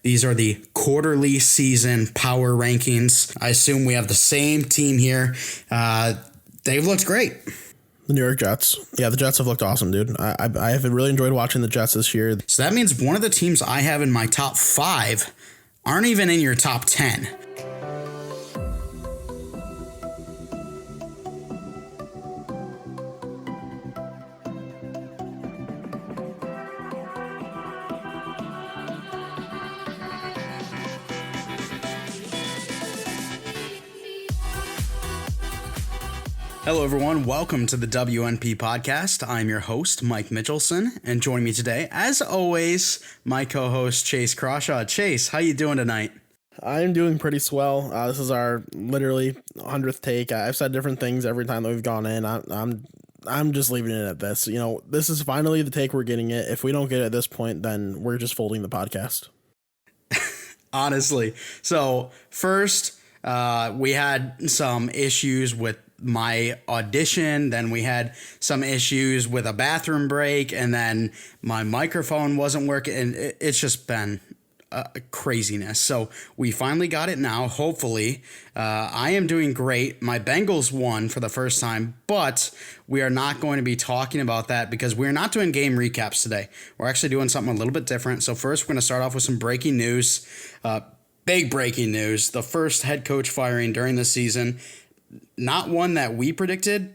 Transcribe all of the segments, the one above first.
These are the quarterly season power rankings. I assume we have the same team here. They've looked great. The New York Jets. Yeah, the Jets have looked awesome, dude. I have really enjoyed watching the Jets this year. So that means one of the teams I have in my top 5 aren't even in your top 10. Hello, everyone. Welcome to the WNP podcast. I'm your host, Mike Mitchelson, and joining me today, as always, my co-host, Chase Crawshaw. Chase, how you doing tonight? I'm doing pretty swell. This is our literally 100th take. I've said different things every time that we've gone in. I'm just leaving it at this. You know, this is finally the take we're getting it. If we don't get it at this point, then we're just folding the podcast. Honestly. So first, we had some issues with my audition, then we had some issues with a bathroom break, and then my microphone wasn't working, and it's just been craziness. So we finally got it now, hopefully. I am doing great. My Bengals won for the first time, but we are not going to be talking about that because we're not doing game recaps today. We're actually doing something a little bit different. So first, we're going to start off with some breaking news. Big breaking news. The first head coach firing during the season. Not one that we predicted,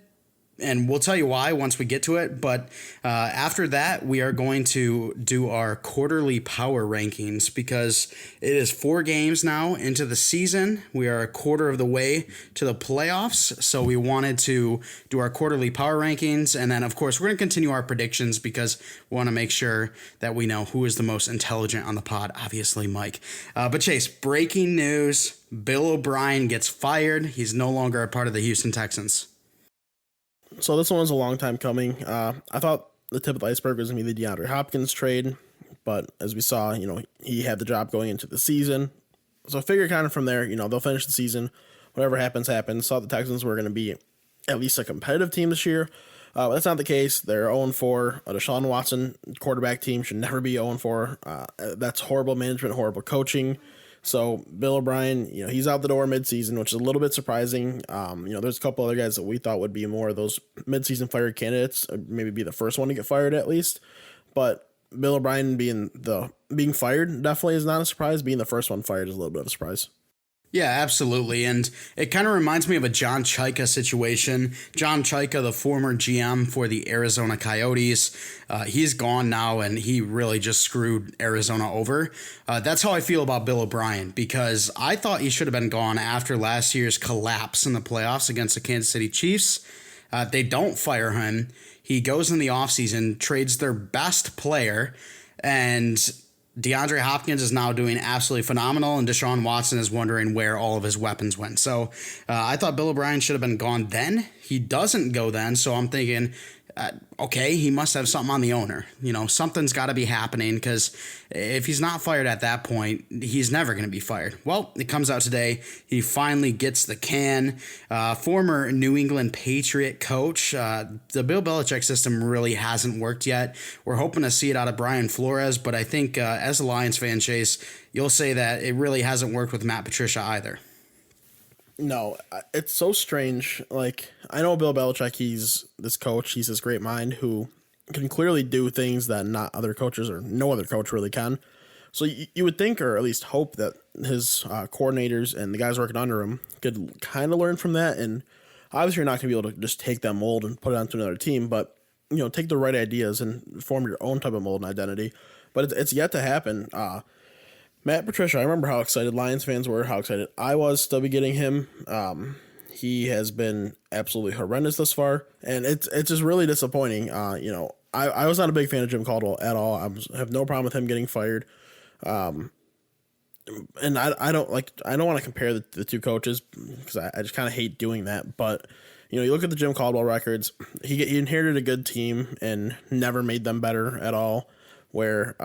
and we'll tell you why once we get to it. But after that, we are going to do our quarterly power rankings because it is 4 games now into the season. We are a quarter of the way to the playoffs, so we wanted to do our quarterly power rankings. And then, of course, we're going to continue our predictions because we want to make sure that we know who is the most intelligent on the pod, obviously Mike. But Chase, breaking news. Bill O'Brien gets fired. He's no longer a part of the Houston Texans. So this one was a long time coming. I thought the tip of the iceberg was going to be the DeAndre Hopkins trade, but as we saw, he had the job going into the season. So I figure kind of from there, they'll finish the season. Whatever happens, happens. Thought the Texans were going to be at least a competitive team this year. But that's not the case. They're 0-4. A Deshaun Watson quarterback team should never be 0-4. That's horrible management, horrible coaching. So Bill O'Brien, he's out the door midseason, which is a little bit surprising. There's a couple other guys that we thought would be more of those midseason fired candidates, maybe be the first one to get fired at least. But Bill O'Brien being fired definitely is not a surprise. Being the first one fired is a little bit of a surprise. Yeah, absolutely. And it kind of reminds me of a John Chayka situation. John Chayka, the former GM for the Arizona Coyotes, he's gone now, and he really just screwed Arizona over. That's how I feel about Bill O'Brien, because I thought he should have been gone after last year's collapse in the playoffs against the Kansas City Chiefs. They don't fire him. He goes in the offseason, trades their best player, and DeAndre Hopkins is now doing absolutely phenomenal, and Deshaun Watson is wondering where all of his weapons went. So I thought Bill O'Brien should have been gone then. He doesn't go then, so I'm thinking, okay, he must have something on the owner. Something's got to be happening, because if he's not fired at that point, he's never going to be fired. Well, it comes out today. He finally gets the can. Former New England Patriot coach. The Bill Belichick system really hasn't worked yet. We're hoping to see it out of Brian Flores, but I think as a Lions fan, Chase, you'll say that it really hasn't worked with Matt Patricia either. No, it's so strange. Like, I know Bill Belichick, he's this coach, he's this great mind who can clearly do things that not other coaches or no other coach really can. So you would think, or at least hope, that his coordinators and the guys working under him could kind of learn from that. And obviously you're not going to be able to just take that mold and put it onto another team, but, take the right ideas and form your own type of mold and identity. But it's yet to happen. Matt Patricia, I remember how excited Lions fans were, how excited I was to be getting him. He has been absolutely horrendous thus far, and it's just really disappointing. I was not a big fan of Jim Caldwell at all. I have no problem with him getting fired. And I don't want to compare the two coaches, because I just kind of hate doing that. But you look at the Jim Caldwell records. He inherited a good team and never made them better at all. Where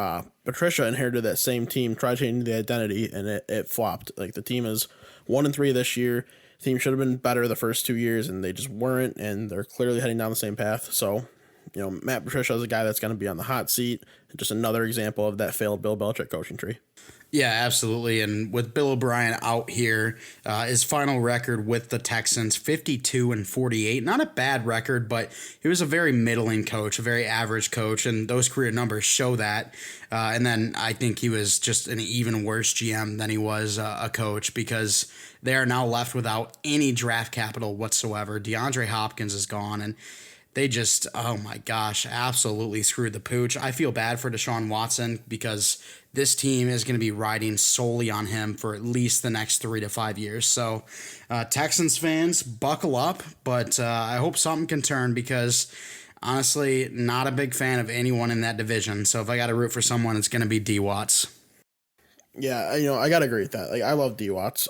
Patricia inherited that same team, tried changing the identity, and it flopped. Like, the team is 1-3 this year. The team should have been better the first 2 years, and they just weren't, and they're clearly heading down the same path. So Matt Patricia is a guy that's going to be on the hot seat. Just another example of that failed Bill Belichick coaching tree. Yeah, absolutely. And with Bill O'Brien out here, his final record with the Texans, 52-48. Not a bad record, but he was a very middling coach, a very average coach, and those career numbers show that. And then I think he was just an even worse GM than he was a coach, because they are now left without any draft capital whatsoever. DeAndre Hopkins is gone, and they just, oh my gosh, absolutely screwed the pooch. I feel bad for Deshaun Watson, because this team is going to be riding solely on him for at least the next 3 to 5 years. So Texans fans, buckle up, but I hope something can turn, because honestly, not a big fan of anyone in that division. So if I got to root for someone, it's going to be D. Watts. Yeah, I got to agree with that. Like, I love D. Watts.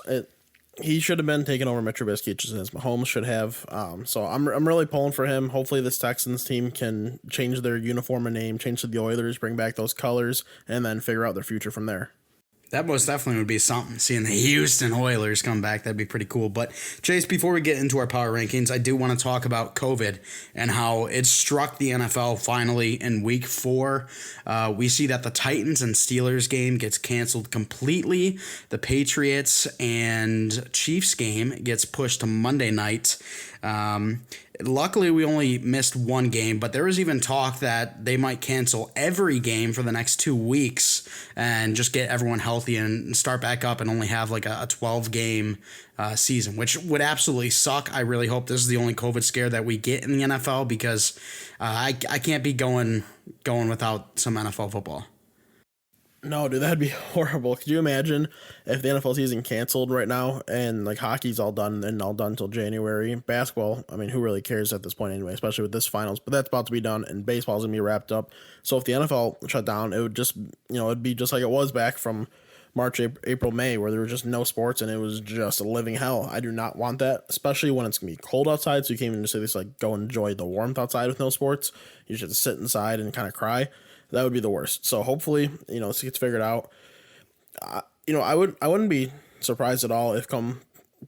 He should have been taking over Mitch Trubisky just as Mahomes should have. So I'm really pulling for him. Hopefully this Texans team can change their uniform and name, change to the Oilers, bring back those colors, and then figure out their future from there. That most definitely would be something. Seeing the Houston Oilers come back, that'd be pretty cool. But Chase, before we get into our power rankings, I do want to talk about COVID and how it struck the NFL finally in week 4. We see that the Titans and Steelers game gets canceled completely. The Patriots and Chiefs game gets pushed to Monday night. Luckily, we only missed one game, but there was even talk that they might cancel every game for the next 2 weeks and just get everyone healthy and start back up and only have like a 12-game season, which would absolutely suck. I really hope this is the only COVID scare that we get in the NFL, because I can't be going without some NFL football. No, dude, that'd be horrible. Could you imagine if the NFL season canceled right now and like hockey's all done and all done until January? Basketball, I mean, who really cares at this point anyway, especially with this finals? But that's about to be done, and baseball's gonna be wrapped up. So if the NFL shut down, it would just, it'd be just like it was back from March, April, May, where there was just no sports and it was just a living hell. I do not want that, especially when it's gonna be cold outside. So you can't even just say this, like, go enjoy the warmth outside with no sports. You just have to sit inside and kind of cry. That would be the worst. So hopefully, this gets figured out. I wouldn't be surprised at all if come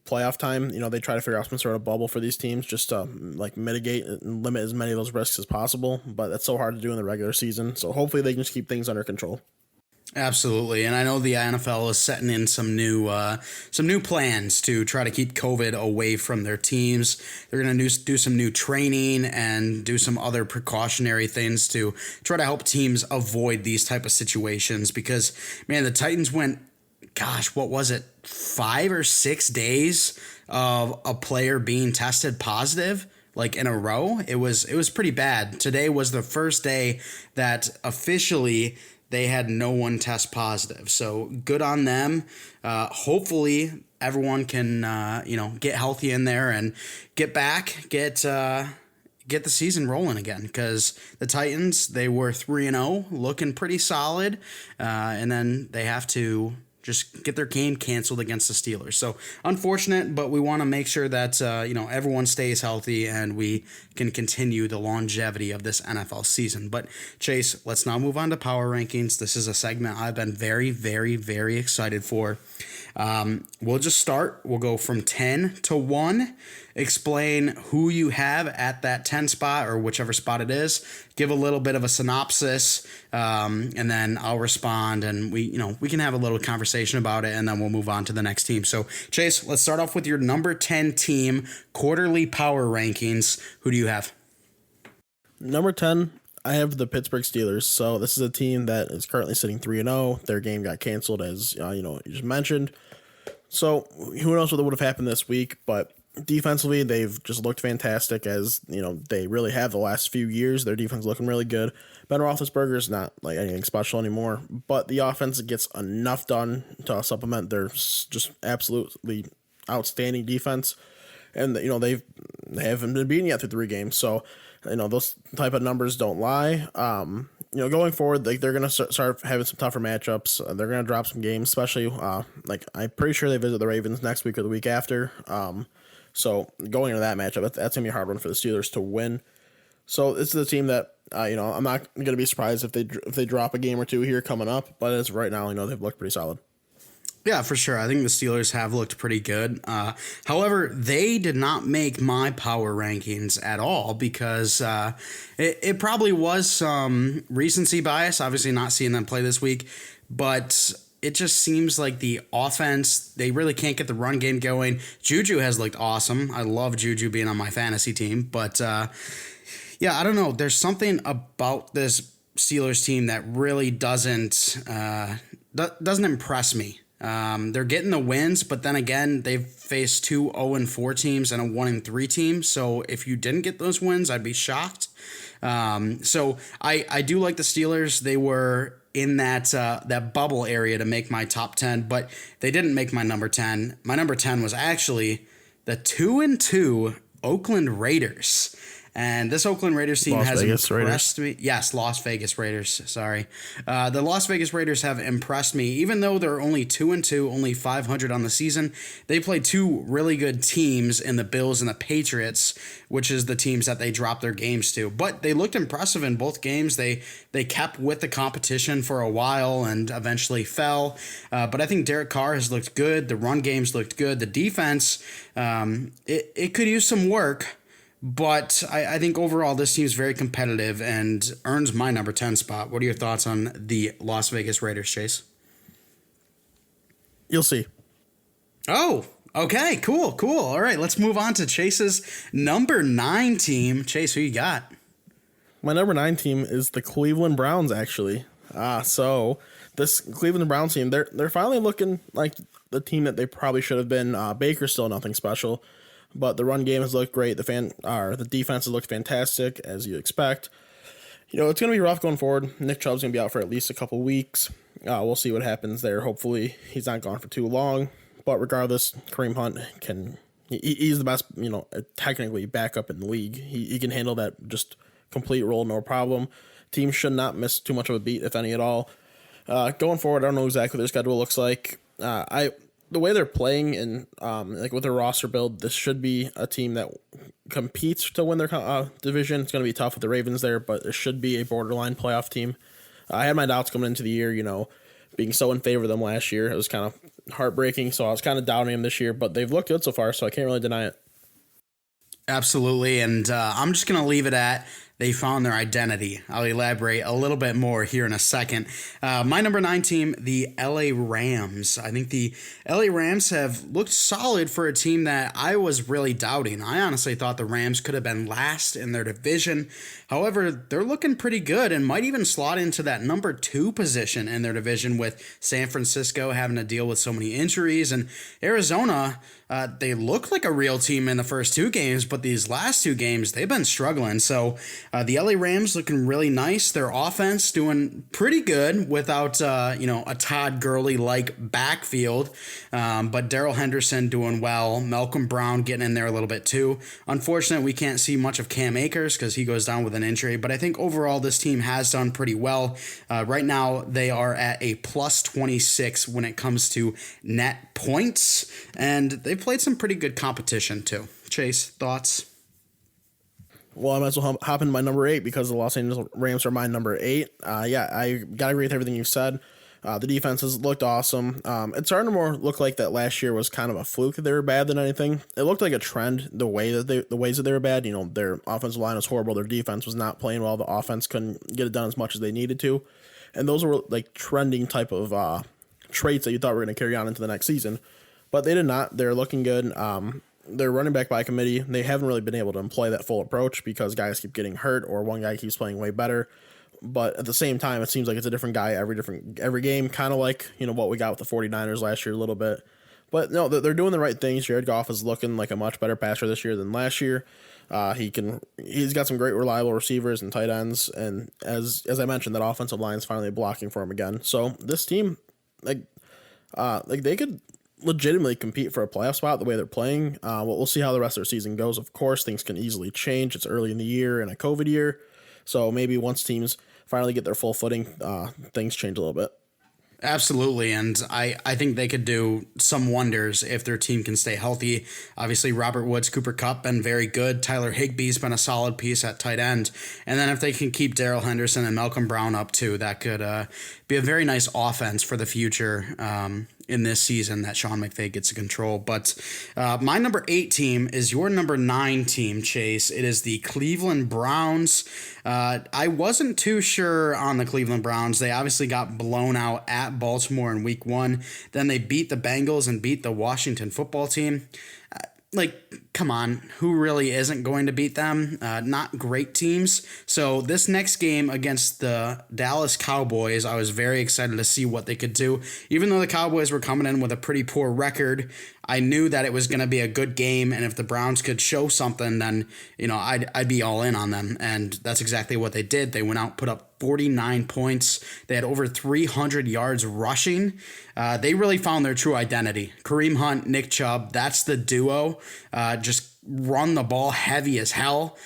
playoff time, they try to figure out some sort of bubble for these teams just to like mitigate and limit as many of those risks as possible. But that's so hard to do in the regular season. So hopefully they can just keep things under control. Absolutely, and I know the NFL is setting in some new plans to try to keep COVID away from their teams. They're going to do some new training and do some other precautionary things to try to help teams avoid these type of situations. Because, man, the Titans went, what was it, 5 or 6 days of a player being tested positive, like, in a row. It was pretty bad. Today was the first day that officially they had no one test positive. So good on them. Hopefully everyone can, get healthy in there and get back, get the season rolling again. Because the Titans, they were 3-0, looking pretty solid. And then they have to just get their game canceled against the Steelers. So unfortunate, but we want to make sure that, everyone stays healthy and we can continue the longevity of this NFL season. But Chase, let's now move on to power rankings. This is a segment I've been very, very, very excited for. We'll just start. We'll go from 10 to 1. Explain who you have at that 10 spot or whichever spot it is. Give a little bit of a synopsis, and then I'll respond, and we can have a little conversation about it, and then we'll move on to the next team. So, Chase, let's start off with your number 10 team quarterly power rankings. Who do you have? Number 10. I have the Pittsburgh Steelers. So this is a team that is currently sitting 3-0. Their game got canceled, as you just mentioned. So who knows what would have happened this week? But defensively, they've just looked fantastic, as they really have the last few years. Their defense looking really good. Ben Roethlisberger's not like anything special anymore, but the offense gets enough done to supplement their just absolutely outstanding defense. And they haven't been beaten yet through 3 games. So those type of numbers don't lie. Going forward, they're going to start having some tougher matchups. They're going to drop some games, especially I'm pretty sure they visit the Ravens next week or the week after. So going into that matchup, that's going to be a hard one for the Steelers to win. So this is a team that I'm not going to be surprised if they drop a game or two here coming up. But as of right now, they've looked pretty solid. Yeah, for sure. I think the Steelers have looked pretty good. However, they did not make my power rankings at all because it probably was some recency bias, obviously not seeing them play this week, but it just seems like the offense, they really can't get the run game going. Juju has looked awesome. I love Juju being on my fantasy team, but yeah, I don't know. There's something about this Steelers team that really doesn't impress me. They're getting the wins, but then again, they've faced 2 0-4 teams and a 1-3 team. So if you didn't get those wins, I'd be shocked. So I do like the Steelers. They were in that bubble area to make my top 10, but they didn't make my number 10. My number 10 was actually the 2-2 Oakland Raiders. And this Oakland Raiders team has impressed me. Yes, Las Vegas Raiders. Sorry. The Las Vegas Raiders have impressed me. Even though they're only 2-2, only 500 on the season, they played 2 really good teams in the Bills and the Patriots, which is the teams that they dropped their games to. But they looked impressive in both games. They kept with the competition for a while and eventually fell. But I think Derek Carr has looked good. The run game's looked good. The defense, it could use some work. But I think overall this team's very competitive and earns my number 10 spot. What are your thoughts on the Las Vegas Raiders, Chase? You'll see. Oh, okay, cool. All right, let's move on to Chase's number 9 team. Chase, who you got? My number 9 team is the Cleveland Browns, actually. So this Cleveland Browns team, they're finally looking like the team that they probably should have been. Baker's still nothing special. But the run game has looked great. The defense has looked fantastic, as you expect. It's going to be rough going forward. Nick Chubb's going to be out for at least a couple weeks. We'll see what happens there. Hopefully, he's not gone for too long. But regardless, Kareem Hunt he's the best, technically backup in the league. He can handle that just complete role, no problem. Teams should not miss too much of a beat, if any at all. Going forward, I don't know exactly what their schedule looks like. The way they're playing and with their roster build, this should be a team that competes to win their division. It's going to be tough with the Ravens there, but it should be a borderline playoff team. I had my doubts coming into the year, being so in favor of them last year. It was kind of heartbreaking, so I was kind of doubting them this year, but they've looked good so far, so I can't really deny it. Absolutely, and I'm just going to leave it at they found their identity. I'll elaborate a little bit more here in a second. My number 9 team, the LA Rams. I think the LA Rams have looked solid for a team that I was really doubting. I honestly thought the Rams could have been last in their division. However, they're looking pretty good and might even slot into that number 2 position in their division with San Francisco having to deal with so many injuries. And Arizona, they look like a real team in the first 2 games, but these last 2 games, they've been struggling. So the LA Rams looking really nice. Their offense doing pretty good without, a Todd Gurley-like backfield. But Darrell Henderson doing well. Malcolm Brown getting in there a little bit too. Unfortunately, we can't see much of Cam Akers because he goes down with an injury. But I think overall this team has done pretty well. Right now, they are at a plus 26 when it comes to net points. And they've played some pretty good competition too. Chase, thoughts? Well, I might as well hop into my number 8 because the Los Angeles Rams are my number 8. Yeah, I got to agree with everything you said. The defenses looked awesome. It's starting to more look like that last year was kind of a fluke that they were bad than anything. It looked like a trend the ways that they were bad. Their offensive line was horrible. Their defense was not playing well. The offense couldn't get it done as much as they needed to. And those were like trending type of traits that you thought were going to carry on into the next season. But they did not. They're looking good. They're running back by committee. They haven't really been able to employ that full approach because guys keep getting hurt or one guy keeps playing way better. But at the same time, it seems like it's a different guy every game, kind of like what we got with the 49ers last year a little bit. But no, they're doing the right things. Jared Goff is looking like a much better passer this year than last year. He's got some great reliable receivers and tight ends, and as I mentioned, that offensive line is finally blocking for him again. So this team, like they could legitimately compete for a playoff spot the way they're playing. We'll see how the rest of their season goes. Of course, things can easily change. It's early in the year and a COVID year, so maybe once teams finally get their full footing, things change a little bit. Absolutely, and I think they could do some wonders if their team can stay healthy. Obviously, Robert Woods, Cooper Kupp been very good. Tyler Higbee's been a solid piece at tight end. And then if they can keep Darrell Henderson and Malcolm Brown up too, that could be a very nice offense for the future. in this season that Sean McVay gets to control. But my number 8 team is your number 9 team, Chase. It is the Cleveland Browns. I wasn't too sure on the Cleveland Browns. They obviously got blown out at Baltimore in week 1. Then they beat the Bengals and beat the Washington football team. Come on, who really isn't going to beat them? Not great teams. So this next game against the Dallas Cowboys, I was very excited to see what they could do. Even though the Cowboys were coming in with a pretty poor record, I knew that it was going to be a good game, and if the Browns could show something, then I'd be all in on them, and that's exactly what they did. They went out, put up 49 points. They had over 300 yards rushing. They really found their true identity. Kareem Hunt, Nick Chubb, that's the duo. Just run the ball heavy as hell.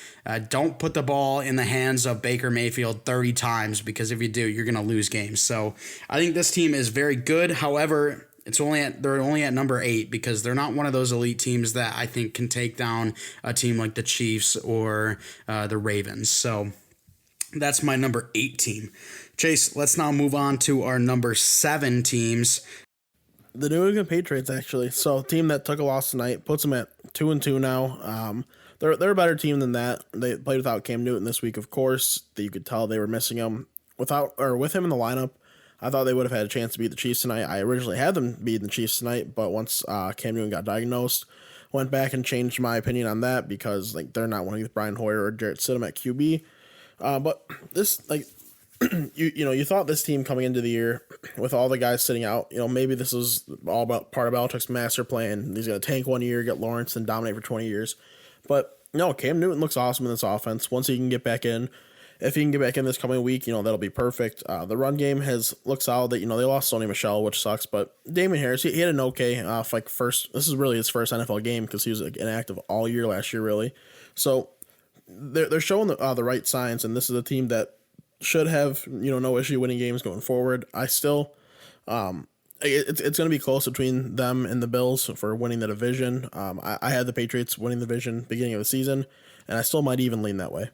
Don't put the ball in the hands of Baker Mayfield 30 times, because if you do, you're going to lose games. So I think this team is very good. However, they're only at number 8 because they're not one of those elite teams that I think can take down a team like the Chiefs or the Ravens. So that's my number 8 team. Chase, let's now move on to our number 7 teams. The New England Patriots, actually. So, a team that took a loss tonight puts them at 2-2 now. They're a better team than that. They played without Cam Newton this week, of course. You could tell they were missing him. With him in the lineup, I thought they would have had a chance to beat the Chiefs tonight. I originally had them beating the Chiefs tonight, but once Cam Newton got diagnosed, went back and changed my opinion on that because they're not winning with Brian Hoyer or Jarrett Stidham at QB. But this, you thought this team coming into the year with all the guys sitting out, maybe this was all about part of Belichick's master plan. He's going to tank 1 year, get Lawrence, and dominate for 20 years. But no, Cam Newton looks awesome in this offense. Once he can get back in, if he can get back in this coming week, that'll be perfect. The run game has looked solid. That they lost Sony Michel, which sucks. But Damon Harris, he had an okay first. This is really his first NFL game because he was inactive all year last year, really. So they're showing the right signs, and this is a team that should have no issue winning games going forward. I still it's going to be close between them and the Bills for winning the division. I had the Patriots winning the division beginning of the season, and I still might even lean that way.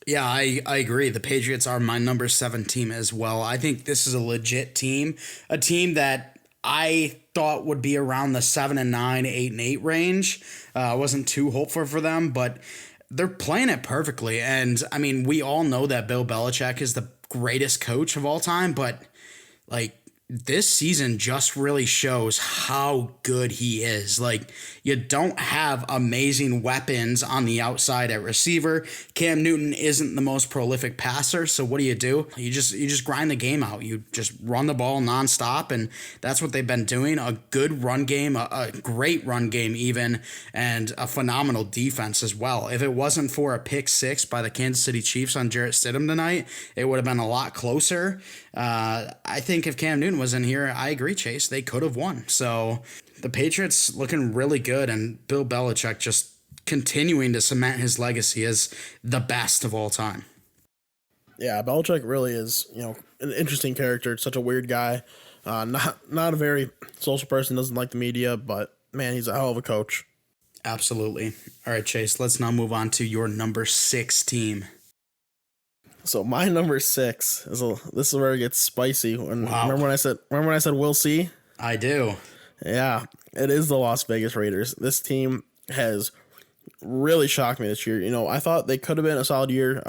Yeah, I agree. The Patriots are my number 7 team as well. I think this is a legit team, a team that I thought would be around the 7-9, 8-8 range. I wasn't too hopeful for them, but they're playing it perfectly. And I mean, we all know that Bill Belichick is the greatest coach of all time, but this season just really shows how good he is. You don't have amazing weapons on the outside at receiver. Cam Newton isn't the most prolific passer, so what do? You just grind the game out. You just run the ball nonstop, and that's what they've been doing. A good run game, a great run game even, and a phenomenal defense as well. If it wasn't for a pick 6 by the Kansas City Chiefs on Jarrett Stidham tonight, it would have been a lot closer. I think if Cam Newton was in here, I agree, Chase, they could have won. So the Patriots looking really good, and Bill Belichick just continuing to cement his legacy as the best of all time. Yeah, Belichick really is, an interesting character. Such a weird guy. Not a very social person, doesn't like the media, but man, he's a hell of a coach. Absolutely. All right, Chase, let's now move on to your number 6 team. So my number 6 this is where it gets spicy. Wow. Remember when I said we'll see? I do. Yeah, it is the Las Vegas Raiders. This team has really shocked me this year. I thought they could have been a solid year.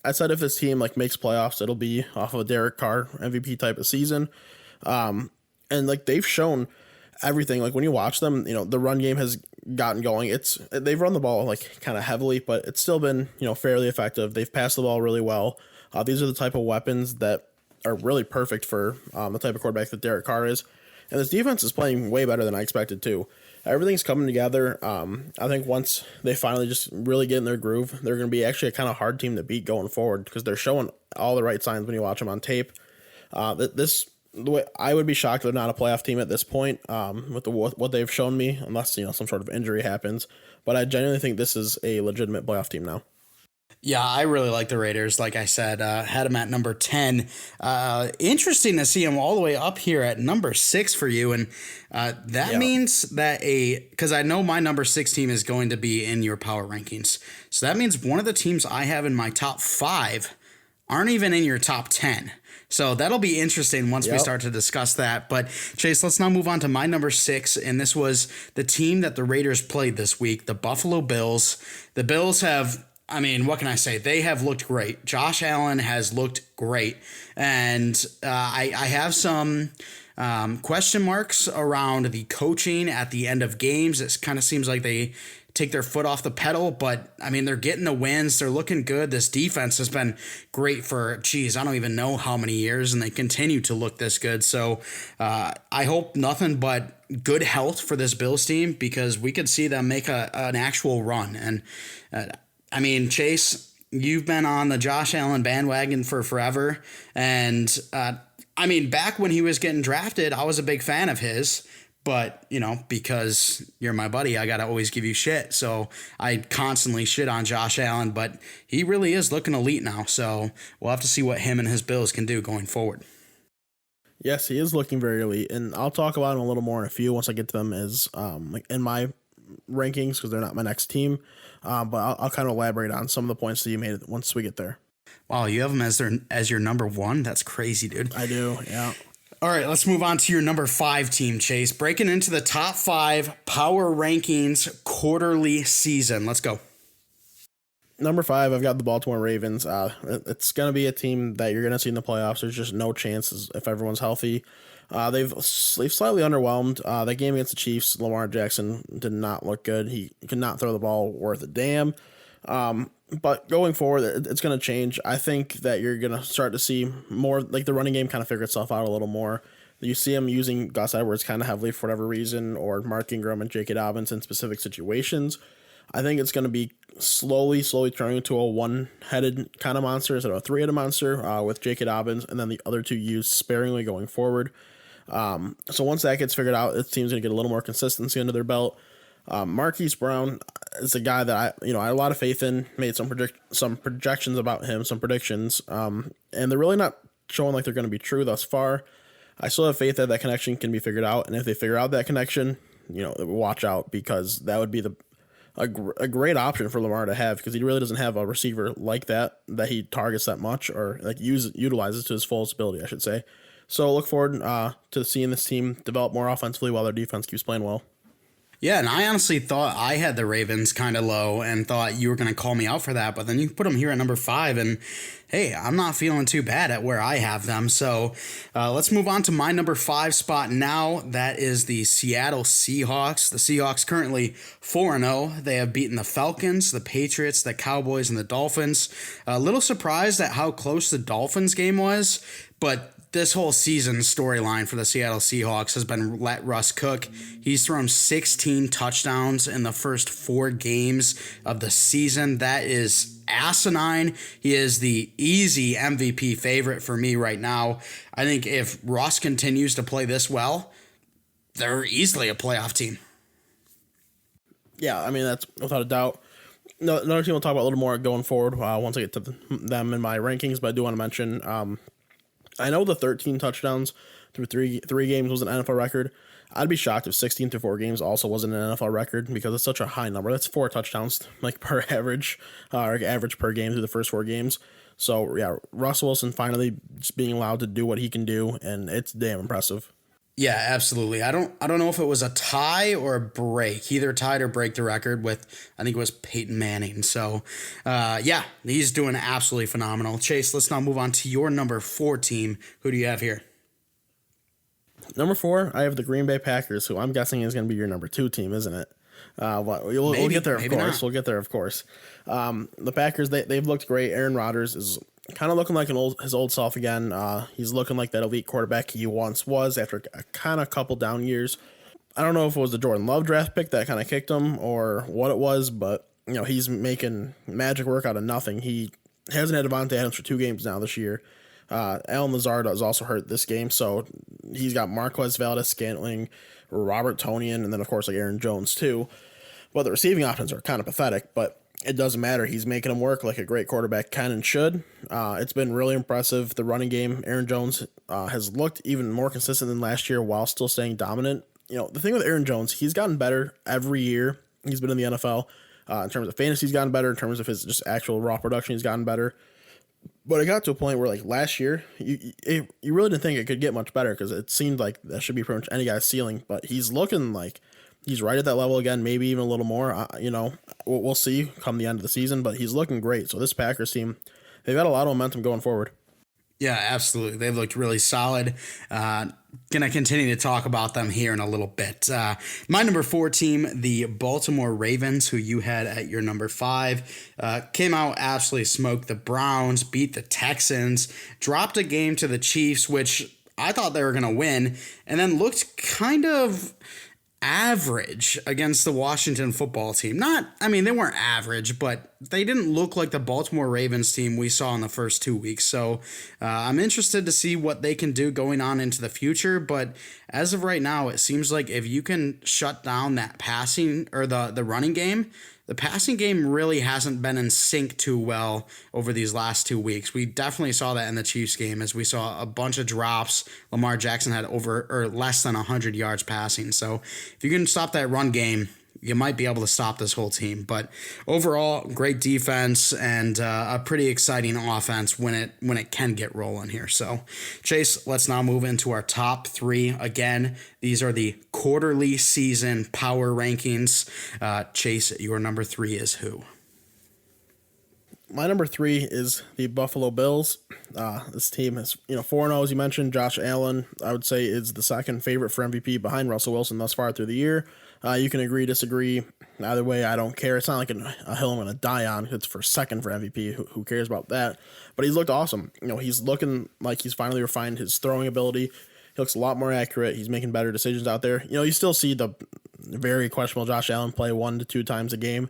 I said if this team makes playoffs, it'll be off of a Derek Carr MVP type of season. And they've shown everything. When you watch them, the run game has gotten going. They've run the ball kind of heavily, but it's still been fairly effective. They've passed the ball really well. These are the type of weapons that are really perfect for the type of quarterback that Derek Carr is. And this defense is playing way better than I expected too. Everything's coming together. I think once they finally just really get in their groove, they're going to be actually a kind of hard team to beat going forward because they're showing all the right signs when you watch them on tape. The way I would be shocked if they're not a playoff team at this point with what they've shown me, unless some sort of injury happens. But I genuinely think this is a legitimate playoff team now. Yeah, I really like the Raiders. Like I said, had them at number 10. Interesting to see them all the way up here at number 6 for you. And that means that because I know my number 6 team is going to be in your power rankings. So that means one of the teams I have in my top 5 aren't even in your top 10. So that'll be interesting once we start to discuss that. But Chase, let's now move on to my number 6. And this was the team that the Raiders played this week, the Buffalo Bills. The Bills have, I mean, what can I say? They have looked great. Josh Allen has looked great. And I have some question marks around the coaching at the end of games. It kind of seems like they take their foot off the pedal, but I mean, they're getting the wins. They're looking good. This defense has been great for, I don't even know how many years, and they continue to look this good. So I hope nothing but good health for this Bills team, because we could see them make an actual run. And I mean, Chase, you've been on the Josh Allen bandwagon for forever. And I mean, back when he was getting drafted, I was a big fan of his. But, because you're my buddy, I got to always give you shit. So I constantly shit on Josh Allen, but he really is looking elite now. So we'll have to see what him and his Bills can do going forward. Yes, he is looking very elite. And I'll talk about him a little more in a few once I get to them as in my rankings, because they're not my next team. But I'll kind of elaborate on some of the points that you made once we get there. Wow, you have him as your number 1? That's crazy, dude. I do, yeah. All right, let's move on to your number 5 team, Chase. Breaking into the top 5 power rankings quarterly season. Let's go. Number 5, I've got the Baltimore Ravens. It's going to be a team that you're going to see in the playoffs. There's just no chances if everyone's healthy. They've slightly underwhelmed. That game against the Chiefs, Lamar Jackson did not look good. He could not throw the ball worth a damn. But going forward, it's going to change. I think that you're going to start to see more, like the running game kind of figure itself out a little more. You see him using Gus Edwards kind of heavily for whatever reason, or Mark Ingram and J.K. Dobbins in specific situations. I think it's going to be slowly turning into a one-headed kind of monster instead of a three-headed monster with J.K. Dobbins, and then the other two used sparingly going forward. So once that gets figured out, it seems to get a little more consistency under their belt. Marquis Brown is a guy that I had a lot of faith in. Made some projections about him, some predictions, and they're really not showing like they're going to be true thus far. I still have faith that that connection can be figured out, and if they figure out that connection, watch out, because that would be a great option for Lamar to have, because he really doesn't have a receiver like that he targets that much, or like utilizes to his fullest ability, I should say. So look forward to seeing this team develop more offensively while their defense keeps playing well. Yeah, and I honestly thought I had the Ravens kind of low and thought you were going to call me out for that, but then you put them here at number 5, and hey, I'm not feeling too bad at where I have them. So let's move on to my number 5 spot now. That is the Seattle Seahawks. The Seahawks currently 4-0. They have beaten the Falcons, the Patriots, the Cowboys, and the Dolphins. A little surprised at how close the Dolphins game was, but this whole season storyline for the Seattle Seahawks has been let Russ cook. He's thrown 16 touchdowns in the first 4 games of the season. That is asinine. He is the easy MVP favorite for me right now. I think if Russ continues to play this well, they're easily a playoff team. Yeah, I mean, that's without a doubt. Another team we'll talk about a little more going forward once I get to them in my rankings, but I do want to mention I know the 13 touchdowns through three games was an NFL record. I'd be shocked if 16 through 4 games also wasn't an NFL record, because it's such a high number. That's 4 touchdowns like per average, or average per game through the first 4 games. So yeah, Russ Wilson finally just being allowed to do what he can do, and it's damn impressive. Yeah, absolutely. I don't know if it was a tie or a break. He either tied or break the record with, I think it was Peyton Manning. So, yeah, he's doing absolutely phenomenal. Chase, let's now move on to your number 4 team. Who do you have here? Number 4, I have the Green Bay Packers, who I'm guessing is going to be your number 2 team, isn't it? We'll get there, of course. Not. We'll get there, of course. The Packers, they've looked great. Aaron Rodgers is kind of looking like his old self again. He's looking like that elite quarterback he once was after a kind of couple down years. I don't know if it was the Jordan Love draft pick that kind of kicked him or what it was, but he's making magic work out of nothing. He hasn't had Devontae Adams for 2 games now this year. Allen Lazard is also hurt this game, so he's got Marquez Valdes-Scantling, Robert Tonyan, and then of course like Aaron Jones too. Well, the receiving options are kind of pathetic, but it doesn't matter. He's making them work like a great quarterback can and should. It's been really impressive. The running game, Aaron Jones has looked even more consistent than last year while still staying dominant. The thing with Aaron Jones, he's gotten better every year he's been in the NFL. In terms of fantasy, he's gotten better. In terms of his just actual raw production, he's gotten better. But it got to a point where, like, last year, you really didn't think it could get much better because it seemed like that should be pretty much any guy's ceiling. But he's looking like he's right at that level again, maybe even a little more. We'll see come the end of the season, but he's looking great. So this Packers team, they've got a lot of momentum going forward. Yeah, absolutely. They've looked really solid. Going to continue to talk about them here in a little bit. My number 4 team, the Baltimore Ravens, who you had at your number 5, came out, absolutely smoked the Browns, beat the Texans, dropped a game to the Chiefs, which I thought they were going to win, and then looked kind of average against the Washington football team. They weren't average, but they didn't look like the Baltimore Ravens team we saw in the first 2 weeks. So I'm interested to see what they can do going on into the future. But as of right now, it seems like if you can shut down that passing or the running game, the passing game really hasn't been in sync too well over these last 2 weeks. We definitely saw that in the Chiefs game as we saw a bunch of drops. Lamar Jackson had over or less than 100 yards passing. So if you can stop that run game, you might be able to stop this whole team. But overall, great defense and a pretty exciting offense when it can get rolling here. So, Chase, let's now move into our top 3. Again, these are the quarterly season power rankings. Chase, your number 3 is who? My number 3 is the Buffalo Bills. This team is 4-0, as you mentioned. Josh Allen, I would say, is the second favorite for MVP behind Russell Wilson thus far through the year. You can agree, disagree. Either way, I don't care. It's not like a hill I'm going to die on. It's for second for MVP. Who cares about that? But he's looked awesome. He's looking like he's finally refined his throwing ability. He looks a lot more accurate. He's making better decisions out there. You still see the very questionable Josh Allen play 1 to 2 times a game.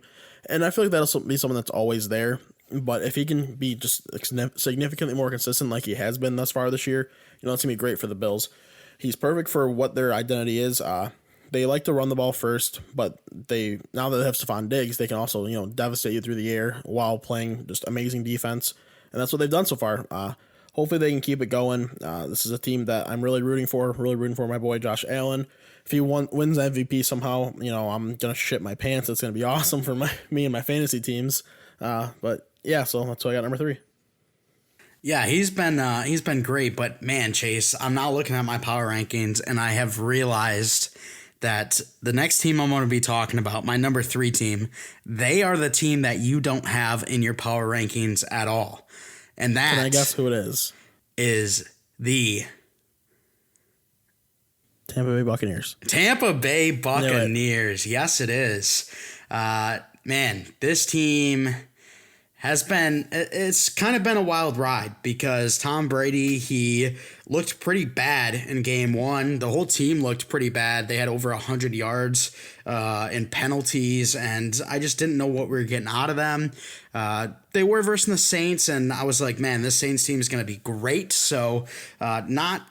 And I feel like that'll be something that's always there. But if he can be just significantly more consistent like he has been thus far this year, it's going to be great for the Bills. He's perfect for what their identity is. They like to run the ball first, but now that they have Stephon Diggs, they can also, devastate you through the air while playing just amazing defense. And that's what they've done so far. Hopefully they can keep it going. This is a team that I'm really rooting for my boy Josh Allen. If he wins MVP somehow, I'm going to shit my pants. It's going to be awesome for me and my fantasy teams. But yeah, so that's why I got number 3. Yeah, he's been great, but man, Chase, I'm now looking at my power rankings and I have realized that the next team I'm going to be talking about, my number 3 team, they are the team that you don't have in your power rankings at all. And that, can I guess who it is? Is the Tampa Bay Buccaneers. Tampa Bay Buccaneers. Yes, it is. Man, this team it's kind of been a wild ride because Tom Brady, he looked pretty bad in game 1. The whole team looked pretty bad. They had over 100 yards in penalties, and I just didn't know what we were getting out of them. They were versus the Saints, and I was like, man, this Saints team is going to be great. So not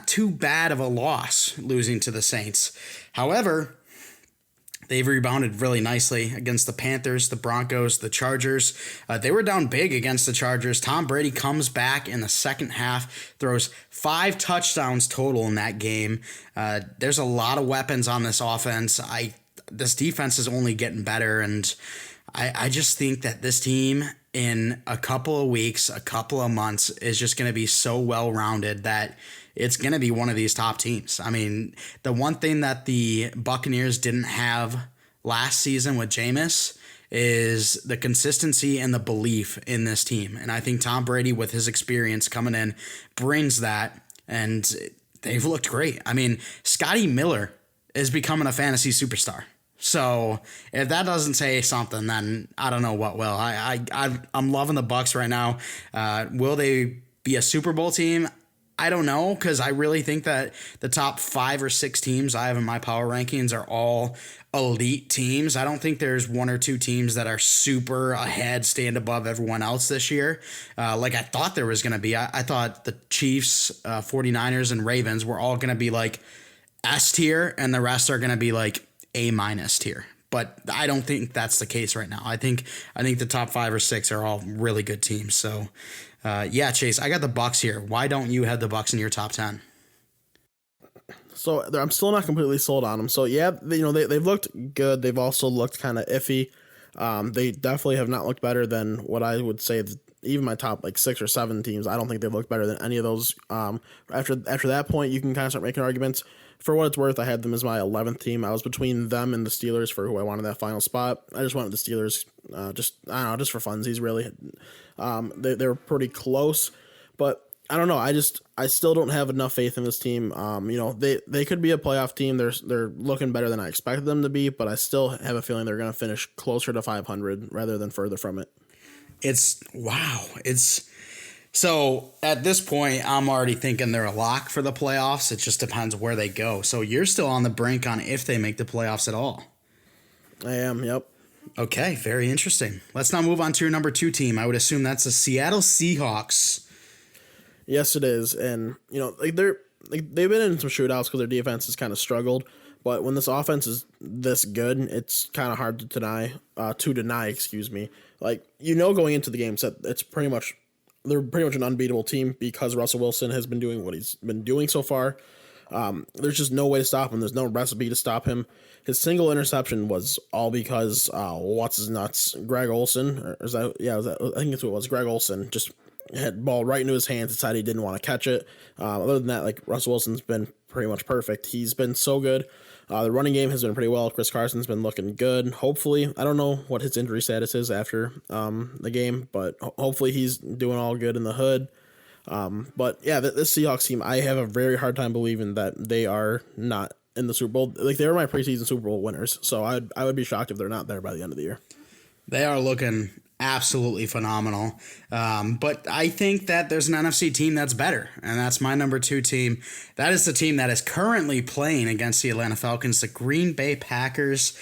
too bad of a loss losing to the Saints. However, they've rebounded really nicely against the Panthers, the Broncos, the Chargers. They were down big against the Chargers. Tom Brady comes back in the second half, throws 5 touchdowns total in that game. There's a lot of weapons on this offense. This defense is only getting better, and I just think that this team in a couple of weeks, a couple of months is just going to be so well-rounded that it's going to be one of these top teams. I mean, the one thing that the Buccaneers didn't have last season with Jameis is the consistency and the belief in this team. And I think Tom Brady, with his experience coming in, brings that, and they've looked great. I mean, Scotty Miller is becoming a fantasy superstar. So if that doesn't say something, then I don't know what will. I'm loving the Bucs right now. Will they be a Super Bowl team? I don't know, because I really think that the top 5 or 6 teams I have in my power rankings are all elite teams. I don't think there's 1 or 2 teams that are super ahead, stand above everyone else this year. Like I thought there was going to be. I thought the Chiefs, 49ers, and Ravens were all going to be like S tier, and the rest are going to be like A- tier. But I don't think that's the case right now. I think the top 5 or 6 are all really good teams. So, yeah, Chase, I got the Bucs here. Why don't you have the Bucs in your top 10? So I'm still not completely sold on them. So yeah, they've looked good. They've also looked kind of iffy. They definitely have not looked better than what I would say even my top like 6 or 7 teams, I don't think they've looked better than any of those. After that point, you can kind of start making arguments. For what it's worth, I had them as my 11th team. I was between them and the Steelers for who I wanted that final spot. I just wanted the Steelers, just for funsies, really. They were pretty close, but I don't know. I still don't have enough faith in this team. They could be a playoff team. They're looking better than I expected them to be, but I still have a feeling they're going to finish closer to 500 rather than further from it. So at this point, I'm already thinking they're a lock for the playoffs. It just depends where they go. So you're still on the brink on if they make the playoffs at all. I am, yep. Okay, very interesting. Let's now move on to your number 2 team. I would assume that's the Seattle Seahawks. Yes, it is. And, they've been in some shootouts because their defense has kind of struggled. But when this offense is this good, it's kind of hard to deny. Like, going into the games that they're pretty much an unbeatable team because Russell Wilson has been doing what he's been doing so far. There's just no way to stop him. There's no recipe to stop him. His single interception was all because Greg Olsen, I think that's what it was. Greg Olsen just had the ball right into his hands, decided he didn't want to catch it. Other than that, like, Russell Wilson's been pretty much perfect. He's been so good. The running game has been pretty well. Chris Carson's been looking good. Hopefully, I don't know what his injury status is after the game, but hopefully he's doing all good in the hood. But yeah, this Seahawks team, I have a very hard time believing that they are not in the Super Bowl. Like, they were my preseason Super Bowl winners, so I would be shocked if they're not there by the end of the year. They are looking absolutely phenomenal. But I think that there's an NFC team that's better, and that's my number 2 team. That is the team that is currently playing against the Atlanta Falcons, the Green Bay Packers.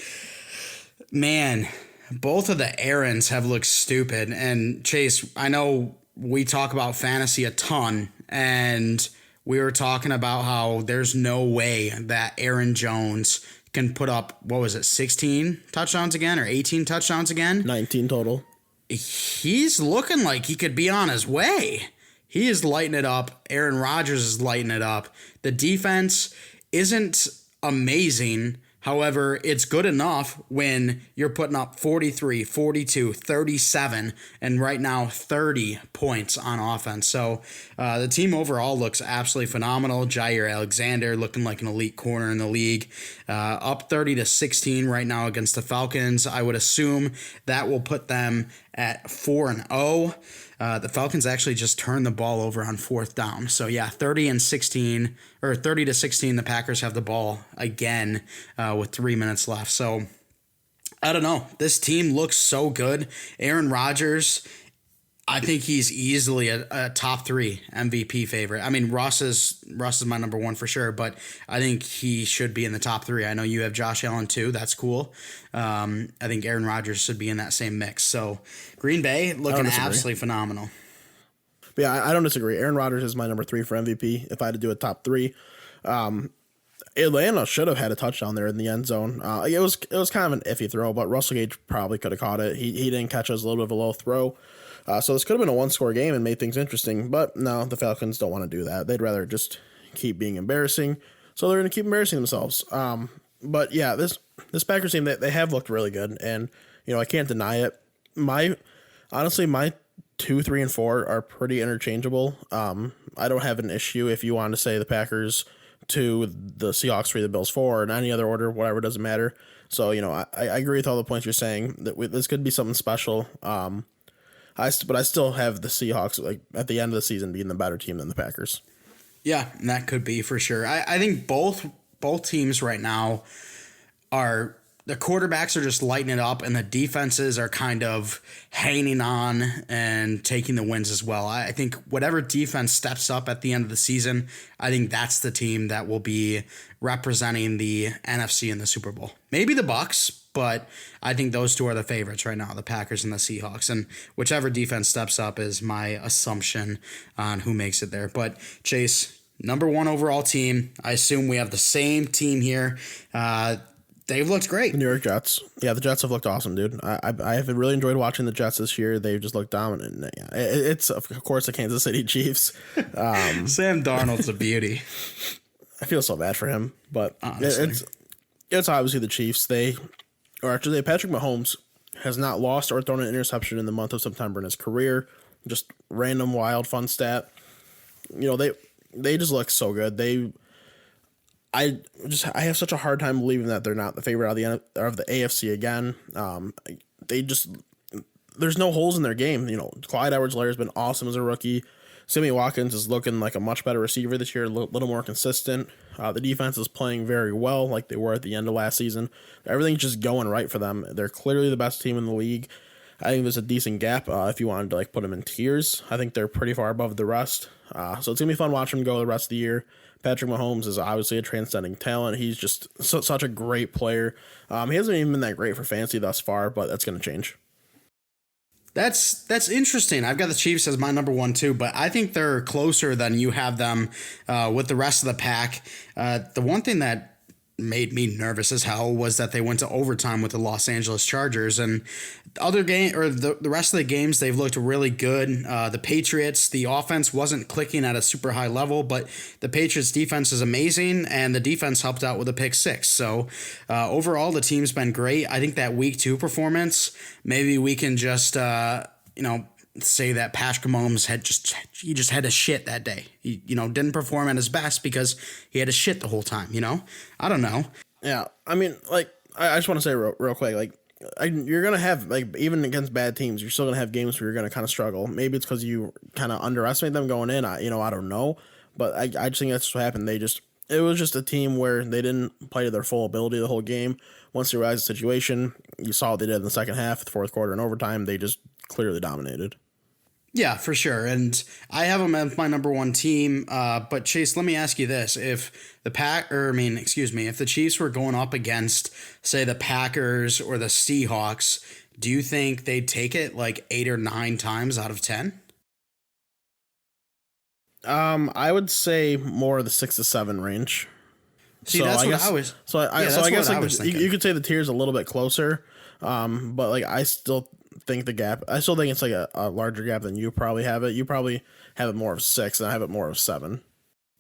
Man, both of the errands have looked stupid. And Chase, I know we talk about fantasy a ton, and we were talking about how there's no way that Aaron Jones can put up, 16 touchdowns again or 18 touchdowns again? 19 total. He's looking like he could be on his way. He is lighting it up. Aaron Rodgers is lighting it up. The defense isn't amazing. However, it's good enough when you're putting up 43, 42, 37, and right now 30 points on offense. So the team overall looks absolutely phenomenal. Jair Alexander looking like an elite corner in the league. Up 30-16 right now against the Falcons. I would assume that will put them at 4-0. The Falcons actually just turned the ball over on 4th down. So yeah, 30-16, the Packers have the ball again with 3 minutes left. So I don't know. This team looks so good. Aaron Rodgers, I think he's easily a top 3 MVP favorite. I mean, Russ is my number 1 for sure, but I think he should be in the top 3. I know you have Josh Allen too. That's cool. I think Aaron Rodgers should be in that same mix. So Green Bay looking absolutely phenomenal. But yeah, I don't disagree. Aaron Rodgers is my number 3 for MVP if I had to do a top 3. Atlanta should have had a touchdown there in the end zone. It was kind of an iffy throw, but Russell Gage probably could have caught it. He didn't catch it. It was a little bit of a low throw. So this could have been a 1-score game and made things interesting, but no, the Falcons don't want to do that. They'd rather just keep being embarrassing, so they're going to keep embarrassing themselves. But yeah, this Packers team, they have looked really good, and I can't deny it. Honestly, my 2, 3, and 4 are pretty interchangeable. I don't have an issue if you want to say the Packers 2, the Seahawks 3, the Bills 4, in any other order, whatever, doesn't matter. So I agree with all the points you're saying that this could be something special. But I still have the Seahawks, like, at the end of the season, being the better team than the Packers. Yeah, and that could be for sure. I think both teams right now the quarterbacks are just lighting it up, and the defenses are kind of hanging on and taking the wins as well. I think whatever defense steps up at the end of the season, I think that's the team that will be representing the NFC in the Super Bowl. Maybe the Bucs, but I think those 2 are the favorites right now, the Packers and the Seahawks. And whichever defense steps up is my assumption on who makes it there. But Chase, number 1 overall team. I assume we have the same team here. They've looked great. The New York Jets. Yeah, the Jets have looked awesome, dude. I have really enjoyed watching the Jets this year. They've just looked dominant. It's, of course, the Kansas City Chiefs. Sam Darnold's a beauty. I feel so bad for him, but it's obviously the Chiefs. Patrick Mahomes has not lost or thrown an interception in the month of September in his career. just random wild fun stat. They just look so good. I have such a hard time believing that they're not the favorite of the AFC again. There's no holes in their game. Clyde Edwards-Helaire has been awesome as a rookie. Sammy Watkins is looking like a much better receiver this year, a little more consistent. The defense is playing very well, like they were at the end of last season. Everything's just going right for them. They're clearly the best team in the league. I think there's a decent gap if you wanted to put them in tiers. I think they're pretty far above the rest. So it's gonna be fun watching them go the rest of the year. Patrick Mahomes is obviously a transcending talent. He's just such a great player. He hasn't even been that great for fantasy thus far, but that's gonna change. That's interesting. I've got the Chiefs as my number one too, but I think they're closer than you have them with the rest of the pack. The one thing that made me nervous as hell was that they went to overtime with the Los Angeles Chargers, and the rest of the games they've looked really good. The Patriots, the offense wasn't clicking at a super high level, but the Patriots defense is amazing, and the defense helped out with a pick six. So overall, the team's been great. I think that week 2 performance, maybe we can just say that Patrick Mahomes had to shit that day. He didn't perform at his best because he had to shit the whole time. I don't know. Yeah, I mean, I just want to say real quick, you're gonna have even against bad teams, you're still gonna have games where you're gonna kind of struggle. Maybe it's because you kind of underestimate them going in. I don't know, but I just think that's what happened. It was just a team where they didn't play to their full ability the whole game. Once they realized the situation, you saw what they did in the second half, the fourth quarter, and overtime. They just clearly dominated. Yeah, for sure. And I have them as my number one team. But Chase, let me ask you this. If the Chiefs were going up against, say, the Packers or the Seahawks, do you think they'd take it 8 or 9 times out of 10? I would say more of the 6 to 7 range. See, that's what I was. So I guess you could say the tier's a little bit closer. But I still think the gap. I still think it's a larger gap than you probably have it. You probably have it more of 6, and I have it more of 7.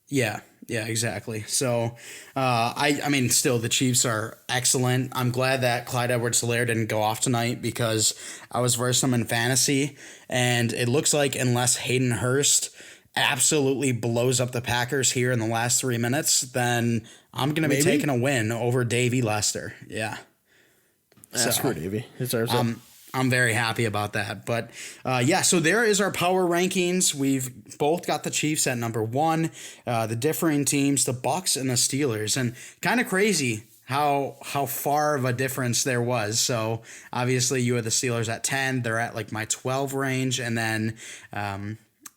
Yeah, exactly. So, I mean, still the Chiefs are excellent. I'm glad that Clyde Edwards-Helaire didn't go off tonight because I was versed him in fantasy, and it looks like unless Hayden Hurst absolutely blows up the Packers here in the last 3 minutes, then I'm going to be taking a win over Davey Lester. Yeah. Screw Davey. He deserves it. I'm very happy about that. But so there is our power rankings. We've both got the Chiefs at number 1, the differing teams, the Bucs and the Steelers. And kind of crazy how far of a difference there was. So obviously you had the Steelers at 10. They're at my 12 range. And then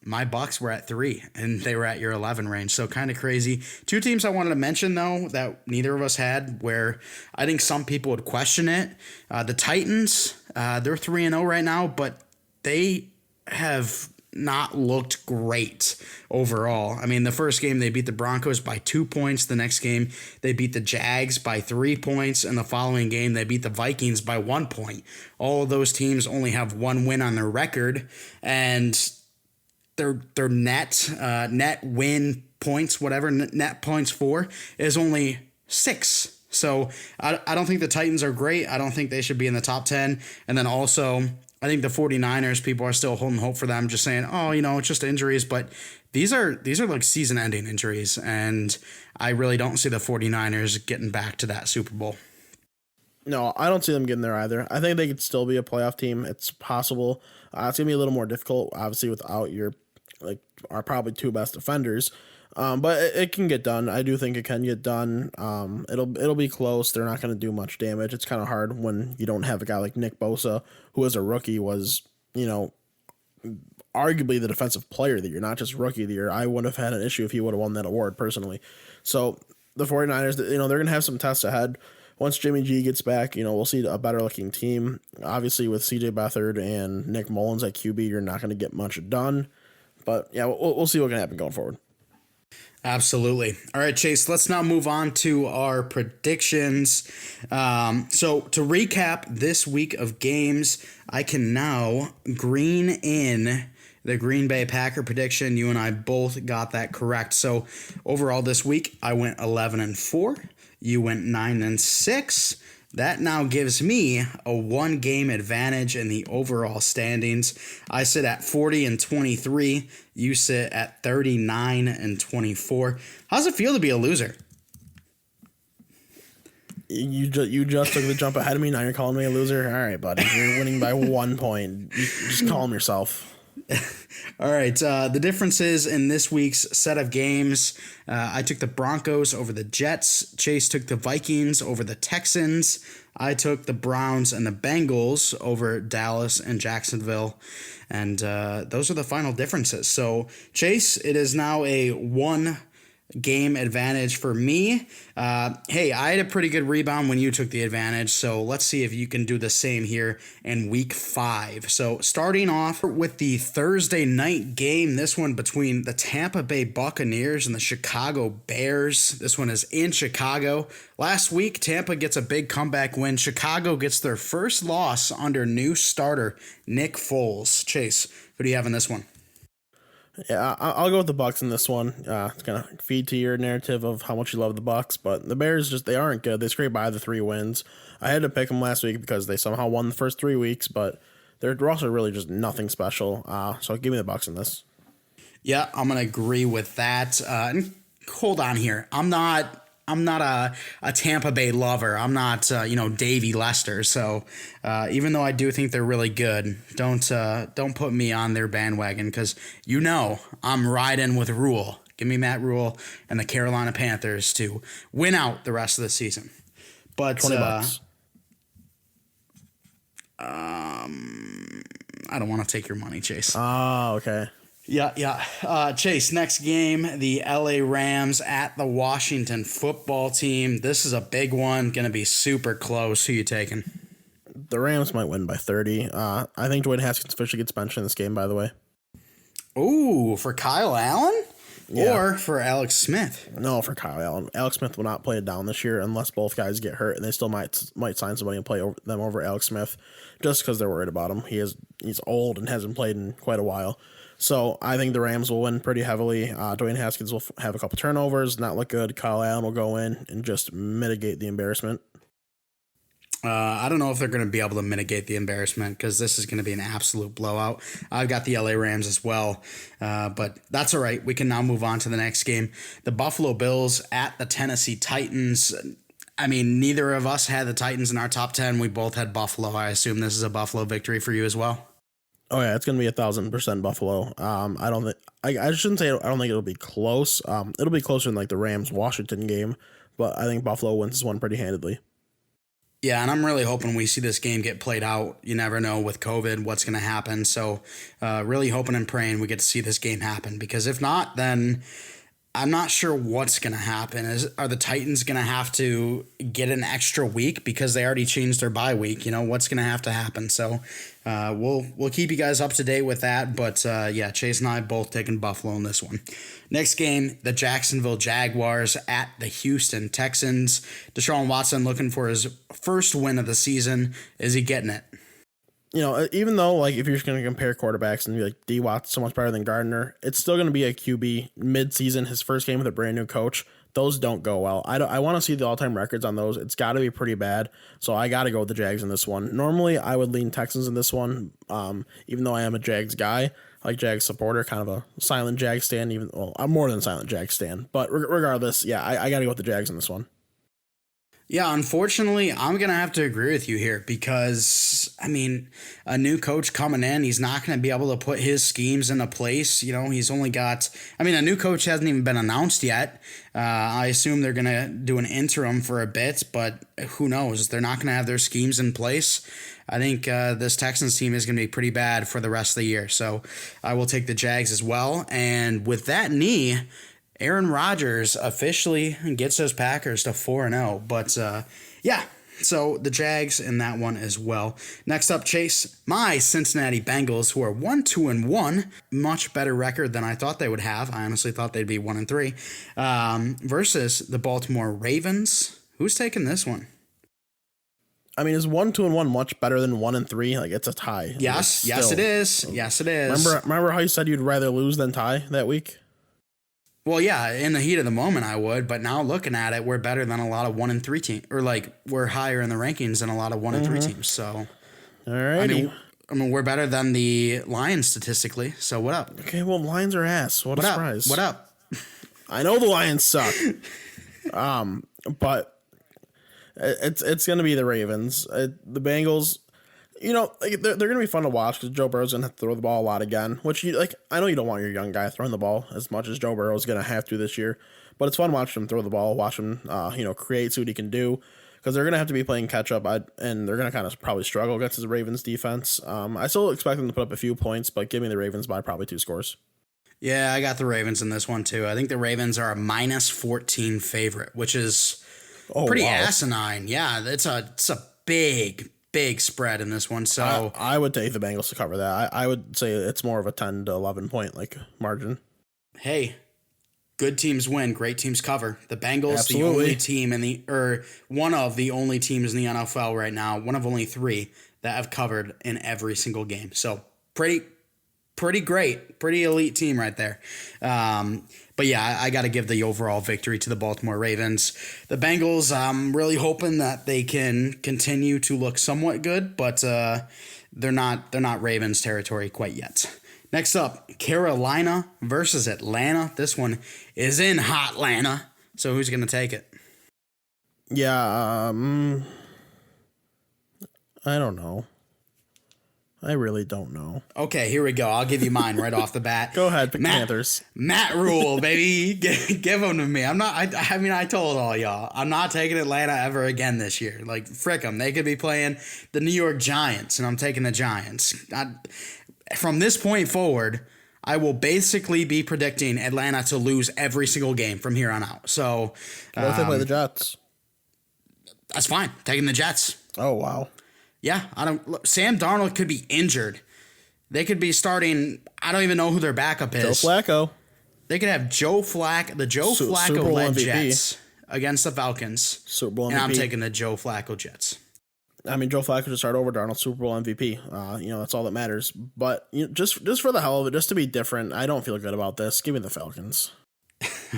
my Bucs were at 3 and they were at your 11 range. So kind of crazy. 2 teams I wanted to mention though that neither of us had, where I think some people would question it. The Titans, they're 3-0 right now, but they have not looked great overall. I mean, the first game they beat the Broncos by 2 points. The next game they beat the Jags by 3 points. And the following game they beat the Vikings by 1 point. All of those teams only have 1 win on their record, and their net win points, whatever net points for, is only 6. So I don't think the Titans are great. I don't think they should be in the top 10. And then also, I think the 49ers, people are still holding hope for them, just saying, it's just injuries. But these are season-ending injuries, and I really don't see the 49ers getting back to that Super Bowl. No, I don't see them getting there either. I think they could still be a playoff team. It's possible. It's going to be a little more difficult, obviously, without our probably 2 best defenders. But it can get done. I do think it can get done. It'll be close. They're not going to do much damage. It's kind of hard when you don't have a guy like Nick Bosa, who as a rookie was, arguably the defensive player of the year, not just rookie of the year. I would have had an issue if he would have won that award personally. So the 49ers, they're going to have some tests ahead. Once Jimmy G gets back, we'll see a better looking team. Obviously with CJ Beathard and Nick Mullins at QB, you're not going to get much done. But yeah, we'll see what can happen going forward. Absolutely. All right, Chase, let's now move on to our predictions. So to recap this week of games, I can now green in the Green Bay Packer prediction. You and I both got that correct. So overall this week, I went 11-4. You went 9-6. That now gives me a 1-game advantage in the overall standings. I sit at 40-23. You sit at 39-24. How's it feel to be a loser? You just took the jump ahead of me. Now you're calling me a loser. All right, buddy. You're winning by 1 point. You just calm yourself. All right. The differences in this week's set of games, I took the Broncos over the Jets. Chase took the Vikings over the Texans. I took the Browns and the Bengals over Dallas and Jacksonville. And those are the final differences. So, Chase, it is now a 1-game advantage for me. Hey, I had a pretty good rebound when you took the advantage, so let's see if you can do the same here in week 5. So starting off with the Thursday night game, this one between the Tampa Bay Buccaneers and the Chicago Bears. This one is in Chicago. Last week, Tampa gets a big comeback win. Chicago gets their first loss under new starter Nick Foles. Chase, who do you have in this one? Yeah, I'll go with the Bucs in this one. It's gonna feed to your narrative of how much you love the Bucs, but the Bears they aren't good. They scraped by the 3 wins. I had to pick them last week because they somehow won the first 3 weeks, but their roster really just nothing special. So give me the Bucs in this. Yeah, I'm gonna agree with that. And hold on here. I'm not a Tampa Bay lover. I'm not Davey Lester. So even though I do think they're really good, don't put me on their bandwagon because I'm riding with Rule. Give me Matt Rule and the Carolina Panthers to win out the rest of the season. But $20. I don't want to take your money, Chase. Oh, okay. Yeah. Chase, next game, the LA Rams at the Washington football team. This is a big one, going to be super close. Who you taking? The Rams might win by 30. I think Dwayne Haskins officially gets benched in this game, by the way. Ooh, for Kyle Allen? Yeah. Or for Alex Smith? No, for Kyle Allen. Alex Smith will not play it down this year unless both guys get hurt, and they still might sign somebody and play them over Alex Smith just because they're worried about him. He's old and hasn't played in quite a while. So I think the Rams will win pretty heavily. Dwayne Haskins will have a couple turnovers, not look good. Kyle Allen will go in and just mitigate the embarrassment. I don't know if they're going to be able to mitigate the embarrassment because this is going to be an absolute blowout. I've got the LA Rams as well, but that's all right. We can now move on to the next game. The Buffalo Bills at the Tennessee Titans. I mean, neither of us had the Titans in our top 10. We both had Buffalo. I assume this is a Buffalo victory for you as well. Oh yeah, it's gonna be 1,000% Buffalo. I don't think I shouldn't say I don't think it'll be close. It'll be closer than like the Rams Washington game, but I think Buffalo wins this one pretty handedly. Yeah, and I'm really hoping we see this game get played out. You never know with COVID what's going to happen. So really hoping and praying we get to see this game happen because if not, then I'm not sure what's going to happen. Are the Titans going to have to get an extra week because they already changed their bye week? What's going to have to happen? So we'll keep you guys up to date with that. But yeah, Chase and I both taking Buffalo in this one. Next game, the Jacksonville Jaguars at the Houston Texans. Deshaun Watson looking for his first win of the season. Is he getting it? Even though, like, if you're just going to compare quarterbacks and be like, D. Watt's so much better than Gardner, it's still going to be a QB mid-season, his first game with a brand new coach. Those don't go well. I want to see the all-time records on those. It's got to be pretty bad, so I got to go with the Jags in this one. Normally, I would lean Texans in this one, even though I am a Jags guy, like Jags supporter, kind of a silent Jags stan. I'm more than a silent Jags stan. But regardless, yeah, I got to go with the Jags in this one. Yeah, unfortunately, I'm going to have to agree with you here because, I mean, a new coach coming in, he's not going to be able to put his schemes into place. He's only got, a new coach hasn't even been announced yet. I assume they're going to do an interim for a bit, but who knows? They're not going to have their schemes in place. I think this Texans team is going to be pretty bad for the rest of the year. So I will take the Jags as well. And with that knee, Aaron Rodgers officially gets his Packers to 4-0. But, yeah, so the Jags in that one as well. Next up, Chase, my Cincinnati Bengals, who are 1-2-1, much better record than I thought they would have. I honestly thought they'd be 1-3, versus the Baltimore Ravens. Who's taking this one? Is 1-2-1 much better than 1-3? Like, it's a tie. Yes, it is. Yes, it is. Remember how you said you'd rather lose than tie that week? Well, yeah, in the heat of the moment, I would. But now looking at it, we're better than a lot of 1-3 teams, or like we're higher in the rankings than a lot of 1-3 teams. So, Alrighty. I mean, we're better than the Lions statistically. So what up? Okay, well, Lions are ass. What a surprise. What up? I know the Lions suck. But it's going to be the Ravens. The Bengals, you know, like they're going to be fun to watch because Joe Burrow's going to have to throw the ball a lot again, which you like. I know you don't want your young guy throwing the ball as much as Joe Burrow's going to have to this year, but it's fun watching him throw the ball, watch him, create, see what he can do. Because they're going to have to be playing catch up, and they're going to kind of probably struggle against the Ravens defense. I still expect them to put up a few points, but give me the Ravens by probably 2 scores. Yeah, I got the Ravens in this one too. I think the Ravens are a -14 favorite, which is pretty asinine. Yeah, it's a big spread in this one. So I would take the Bengals to cover that. I would say it's more of a 10 to 11 point margin. Hey. Good teams win, great teams cover. The Bengals, Absolutely. the only team one of the only teams in the NFL right now, one of only 3 that have covered in every single game. So pretty great, pretty elite team right there. But yeah, I got to give the overall victory to the Baltimore Ravens. The Bengals, I'm really hoping that they can continue to look somewhat good, but they're not Ravens territory quite yet. Next up, Carolina versus Atlanta. This one is in Hotlanta. So who's going to take it? Yeah, I don't know. I really don't know. Okay, here we go. I'll give you mine right off the bat. Go ahead, pick Panthers. Matt Rule, baby. Give them to me. I told all y'all, I'm not taking Atlanta ever again this year. Like, frick them. They could be playing the New York Giants, and I'm taking the Giants. From this point forward, I will basically be predicting Atlanta to lose every single game from here on out. So, what if they play the Jets? That's fine. Taking the Jets. Oh, wow. Yeah, Sam Darnold could be injured. They could be starting. I don't even know who their backup is. Joe Flacco. They could have the Joe Flacco led Jets against the Falcons. Super Bowl MVP. And I'm taking the Joe Flacco Jets. I mean, Joe Flacco should start over Darnold, Super Bowl MVP. That's all that matters. But just for the hell of it, just to be different, I don't feel good about this. Give me the Falcons.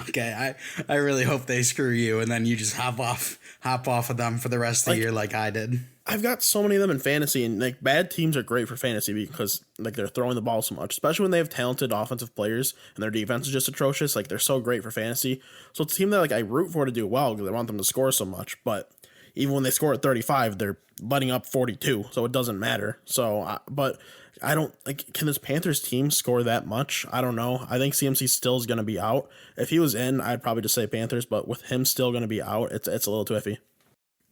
Okay, I really hope they screw you, and then you just hop off of them for the rest of the year like I did. I've got so many of them in fantasy, and like bad teams are great for fantasy because like they're throwing the ball so much, especially when they have talented offensive players and their defense is just atrocious. Like they're so great for fantasy. So it's a team that like I root for to do well because I want them to score so much, but even when they score at 35, they're letting up 42, so it doesn't matter. So, but I don't like. Can this Panthers team score that much? I don't know. I think CMC still is going to be out. If he was in, I'd probably just say Panthers. But with him still going to be out, it's a little too iffy.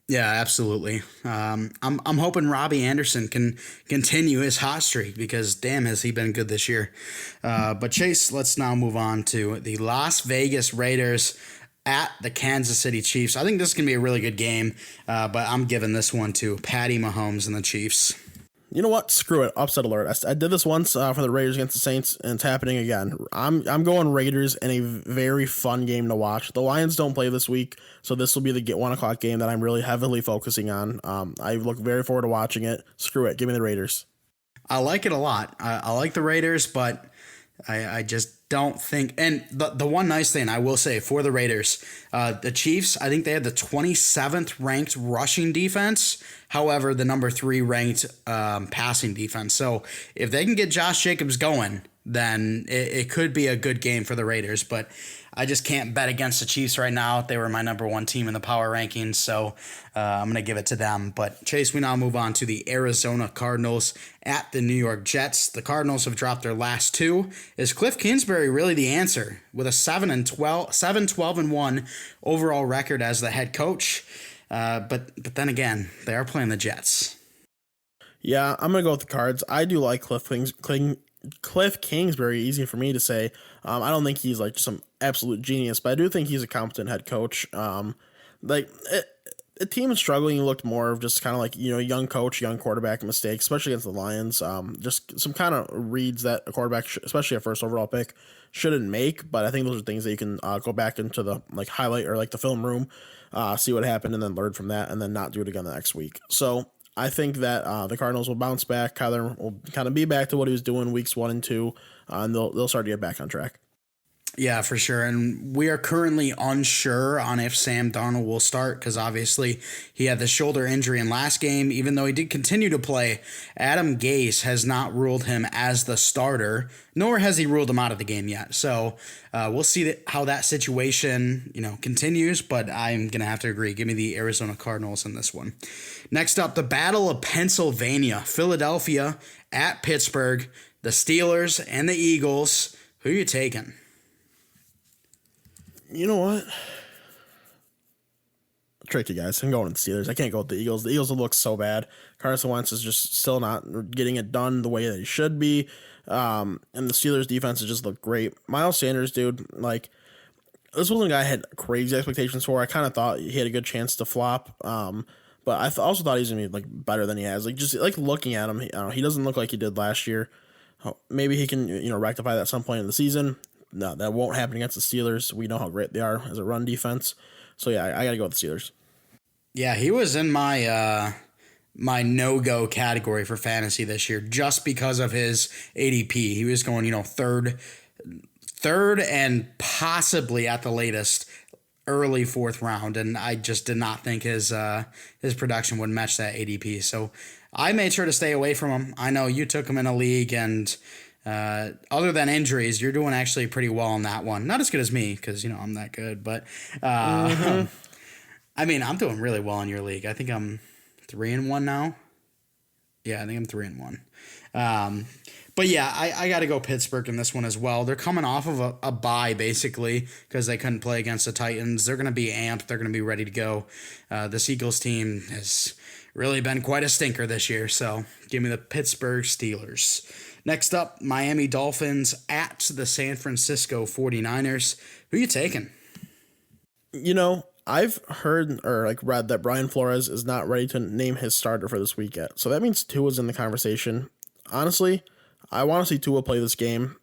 Yeah, absolutely. I'm hoping Robbie Anderson can continue his hot streak because damn has he been good this year. But Chase, let's now move on to the Las Vegas Raiders at the Kansas City Chiefs. I think this is going to be a really good game, but I'm giving this one to Patty Mahomes and the Chiefs. You know what? Screw it. Upset alert. I did this once for the Raiders against the Saints, and it's happening again. I'm going Raiders in a very fun game to watch. The Lions don't play this week, so this will be the 1 o'clock game that I'm really heavily focusing on. I look very forward to watching it. Screw it. Give me the Raiders. I like it a lot. I like the Raiders, but I just don't think. And the one nice thing I will say for the Raiders, the Chiefs, I think they had the 27th ranked rushing defense. However, the number 3 ranked passing defense. So if they can get Josh Jacobs going, then it could be a good game for the Raiders. But I just can't bet against the Chiefs right now. They were my number 1 team in the power rankings, so I'm going to give it to them. But Chase, we now move on to the Arizona Cardinals at the New York Jets. The Cardinals have dropped their last 2. Is Cliff Kingsbury really the answer with a 7-12-1 overall record as the head coach? But then again, they are playing the Jets. Yeah, I'm going to go with the Cards. I do like Cliff Kingsbury, easy for me to say. I don't think he's like some absolute genius, but I do think he's a competent head coach. The team is struggling. He looked more of just kind of like, young coach, young quarterback mistake, especially against the Lions. Just some kind of reads that a quarterback, especially a first overall pick, shouldn't make. But I think those are things that you can go back into the highlight or the film room, see what happened, and then learn from that, and then not do it again the next week. So I think that the Cardinals will bounce back. Kyler will kind of be back to what he was doing weeks 1 and 2, and they'll start to get back on track. Yeah, for sure. And we are currently unsure on if Sam Darnold will start because obviously he had the shoulder injury in last game. Even though he did continue to play, Adam Gase has not ruled him as the starter, nor has he ruled him out of the game yet. So we'll see how that situation continues. But I'm going to have to agree. Give me the Arizona Cardinals in this one. Next up, the Battle of Pennsylvania. Philadelphia at Pittsburgh. The Steelers and the Eagles. Who are you taking? You know what? Tricky, guys. I'm going with the Steelers. I can't go with the Eagles. The Eagles look so bad. Carson Wentz is just still not getting it done the way that he should be. And the Steelers defense has just looked great. Miles Sanders, dude, like, this wasn't a guy I had crazy expectations for. I kind of thought he had a good chance to flop. But I also thought he was going to be like better than he has. Like, just like looking at him, he doesn't look like he did last year. Maybe he can, rectify that at some point in the season. No, that won't happen against the Steelers. We know how great they are as a run defense. So, yeah, I got to go with the Steelers. Yeah, he was in my my no-go category for fantasy this year just because of his ADP. He was going, third and possibly at the latest early fourth round, and I just did not think his production would match that ADP. So I made sure to stay away from him. I know you took him in a league, and other than injuries, you're doing actually pretty well on that one. Not as good as me because I'm that good, but I mean, I'm doing really well in your league. I think I'm 3-1 now. Yeah, I think I'm 3-1. But yeah, I got to go Pittsburgh in this one as well. They're coming off of a bye basically because they couldn't play against the Titans. They're going to be amped. They're going to be ready to go. This Eagles team has really been quite a stinker this year. So give me the Pittsburgh Steelers. Next up, Miami Dolphins at the San Francisco 49ers. Who are you taking? I've heard or read that Brian Flores is not ready to name his starter for this week yet. So that means Tua's in the conversation. Honestly, I want to see Tua play this game.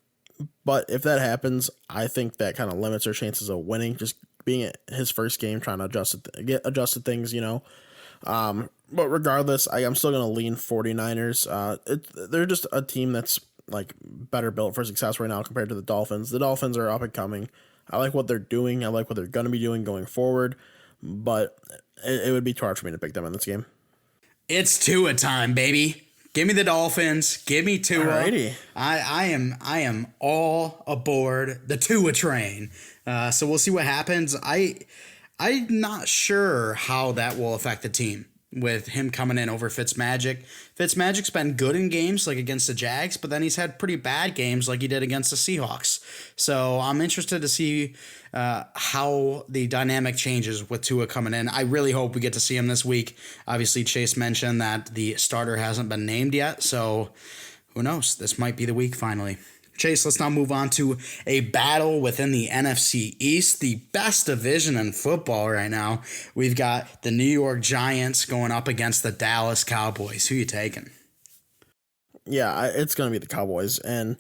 But if that happens, I think that kind of limits our chances of winning. Just being his first game, trying to get adjusted things, But regardless, I'm still going to lean 49ers. They're just a team that's better built for success right now compared to the Dolphins. The Dolphins are up and coming. I like what they're doing. I like what they're going to be doing going forward. But it would be too hard for me to pick them in this game. It's Tua time, baby. Give me the Dolphins. Give me Tua. Alrighty. I am all aboard the Tua train. So we'll see what happens. I'm not sure how that will affect the team with him coming in over Fitzmagic. Fitzmagic's been good in games like against the Jags, but then he's had pretty bad games like he did against the Seahawks. So I'm interested to see how the dynamic changes with Tua coming in. I really hope we get to see him this week. Obviously, Chase mentioned that the starter hasn't been named yet, so who knows? This might be the week finally. Chase, let's now move on to a battle within the NFC East, the best division in football right now. We've got the New York Giants going up against the Dallas Cowboys. Who you taking? Yeah, it's going to be the Cowboys, and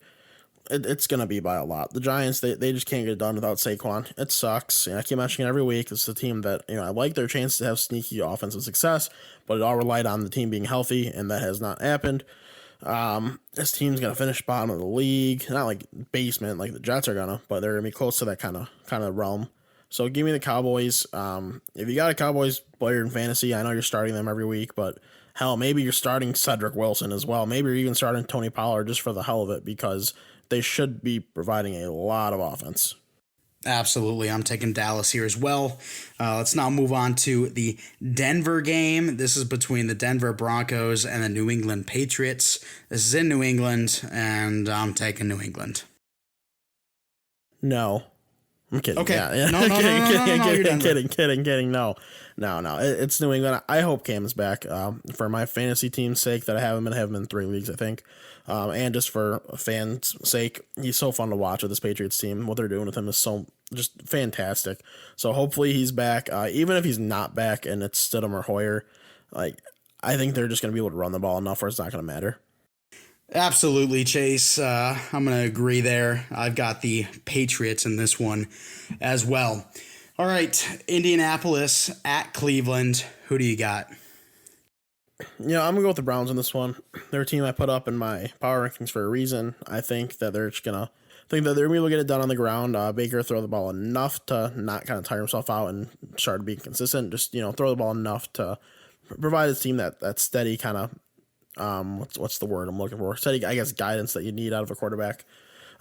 it's going to be by a lot. The Giants, they just can't get it done without Saquon. It sucks. I keep mentioning it every week. It's a team that, I like their chance to have sneaky offensive success, but it all relied on the team being healthy, and that has not happened. This team's gonna finish bottom of the league, not like basement like the Jets are gonna, but they're gonna be close to that kind of realm. So give me the Cowboys. If you got a Cowboys player in fantasy, I know you're starting them every week, but hell, maybe you're starting Cedric Wilson as well. Maybe you're even starting Tony Pollard just for the hell of it because they should be providing a lot of offense. Absolutely. I'm taking Dallas here as well. Let's now move on to the Denver game. This is between the Denver Broncos and the New England Patriots. This is in New England, and I'm taking New England. No. I'm kidding. Okay. Yeah. No, Kidding. No. It's New England. I hope Cam's back for my fantasy team's sake that I have him in 3 leagues, I think. And just for fans' sake, he's so fun to watch with this Patriots team. What they're doing with him is so just fantastic. So hopefully he's back. Even if he's not back and it's Stidham or Hoyer, I think they're just going to be able to run the ball enough where it's not going to matter. Absolutely, Chase. I'm going to agree there. I've got the Patriots in this one as well. All right, Indianapolis at Cleveland. Who do you got? I'm going to go with the Browns in this one. They're a team I put up in my power rankings for a reason. I think that they're just going to think that they're going to be able to get it done on the ground. Baker throw the ball enough to not kind of tire himself out and start being consistent. Just, throw the ball enough to provide his team that steady kind of, what's the word I'm looking for? Steady, I guess, guidance that you need out of a quarterback.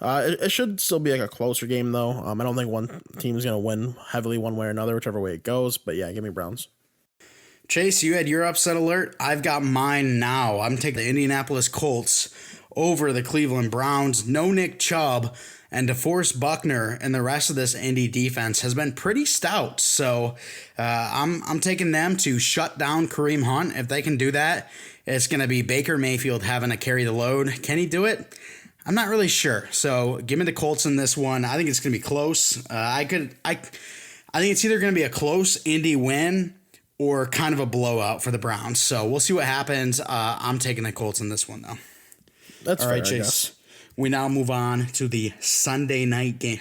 It should still be like a closer game, though. I don't think one team is going to win heavily one way or another, whichever way it goes. But yeah, give me Browns. Chase, you had your upset alert. I've got mine now. I'm taking the Indianapolis Colts over the Cleveland Browns. No Nick Chubb, and DeForest Buckner and the rest of this Indy defense has been pretty stout. So I'm taking them to shut down Kareem Hunt. If they can do that, it's going to be Baker Mayfield having to carry the load. Can he do it? I'm not really sure. So give me the Colts in this one. I think it's going to be close. I think it's either going to be a close Indy win or kind of a blowout for the Browns. So we'll see what happens. I'm taking the Colts in this one, though. That's all fair, right, Chase. We now move on to the Sunday night game.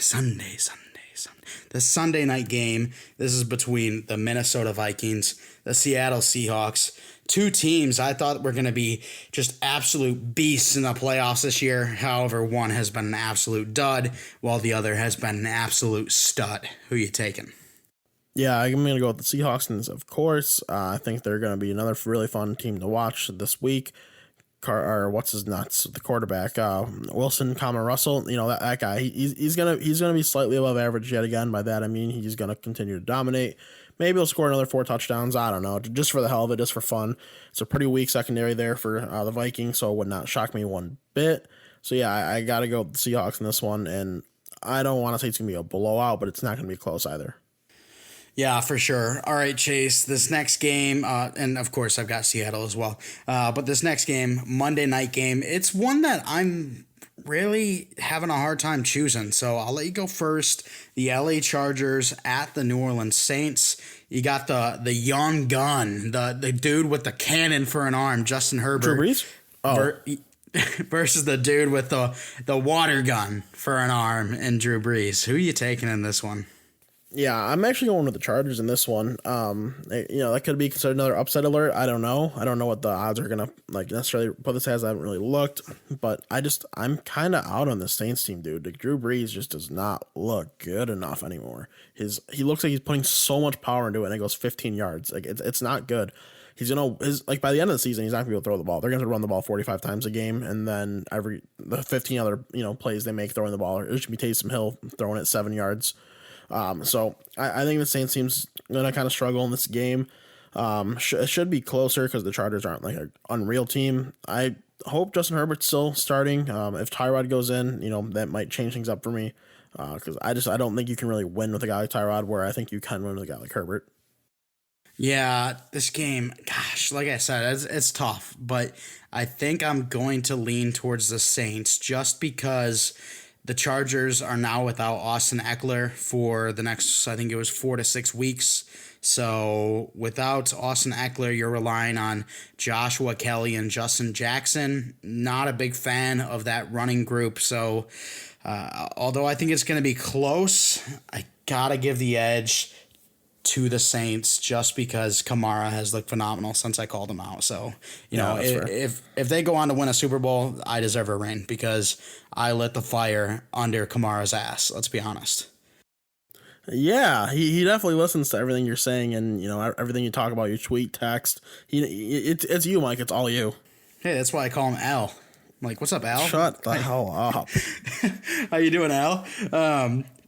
The Sunday night game. This is between the Minnesota Vikings, the Seattle Seahawks. Two teams I thought were going to be just absolute beasts in the playoffs this year. However, one has been an absolute dud, while the other has been an absolute stud. Who you taking? Yeah, I'm going to go with the Seahawks, and of course, I think they're going to be another really fun team to watch this week. The quarterback, Wilson, Russell. That guy. He's gonna be slightly above average yet again. By that I mean he's gonna continue to dominate. Maybe he'll score another 4 touchdowns. I don't know, just for the hell of it, just for fun. It's a pretty weak secondary there for the Vikings, so it would not shock me one bit. So yeah, I gotta go with the Seahawks in this one, and I don't want to say it's gonna be a blowout, but it's not gonna be close either. Yeah, for sure. All right, Chase, this next game, and of course I've got Seattle as well, but this next game, Monday night game, it's one that I'm really having a hard time choosing, so I'll let you go first. The LA Chargers at the New Orleans Saints. You got the young gun, the dude with the cannon for an arm, Justin Herbert. Drew Brees? Oh. Versus the dude with the water gun for an arm and Drew Brees. Who are you taking in this one? Yeah, I'm actually going with the Chargers in this one. That could be considered another upset alert. I don't know. I don't know what the odds are gonna necessarily put this as. I haven't really looked, but I'm kind of out on the Saints team, dude. Like, Drew Brees just does not look good enough anymore. He looks like he's putting so much power into it, and it goes 15 yards. Like, it's not good. He's by the end of the season, he's not gonna be able to throw the ball. They're gonna run the ball 45 times a game, and then the 15 other plays they make throwing the ball, it should be Taysom Hill throwing it 7 yards. So I think the Saints team's gonna kind of struggle in this game. It should be closer because the Chargers aren't like an unreal team. I hope Justin Herbert's still starting. If Tyrod goes in, that might change things up for me. Because I don't think you can really win with a guy like Tyrod, where I think you can win with a guy like Herbert. Yeah, this game, gosh, like I said, it's tough, but I think I'm going to lean towards the Saints just because the Chargers are now without Austin Eckler for the next, I think it was 4 to 6 weeks. So without Austin Eckler, you're relying on Joshua Kelly and Justin Jackson. Not a big fan of that running group. So although I think it's going to be close, I got to give the edge to the Saints just because Kamara has looked phenomenal since I called him out. So, if they go on to win a Super Bowl, I deserve a ring because I lit the fire under Kamara's ass. Let's be honest. Yeah, he definitely listens to everything you're saying and, everything you talk about, your tweet, text. It's you, Mike. It's all you. Hey, that's why I call him Al. I'm like, what's up, Al? Shut the hell up. How you doing, Al?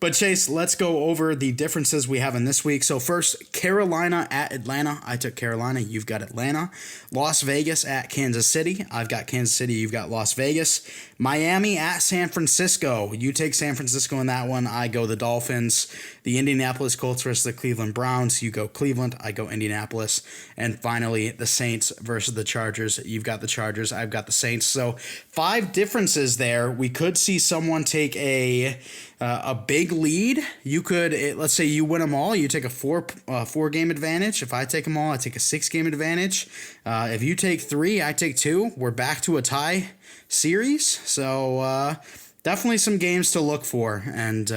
But Chase, let's go over the differences we have in this week. So first, Carolina at Atlanta. I took Carolina. You've got Atlanta. Las Vegas at Kansas City. I've got Kansas City. You've got Las Vegas. Miami at San Francisco. You take San Francisco in that one. I go the Dolphins. The Indianapolis Colts versus the Cleveland Browns. You go Cleveland. I go Indianapolis. And finally, the Saints versus the Chargers. You've got the Chargers. I've got the Saints. So 5 differences there. We could see someone take a big lead. You could, let's say you win them all, you take a 4 game advantage. If I take them all, I take a 6 game advantage. If you take 3, I take 2. We're back to a tie series. So definitely some games to look for, and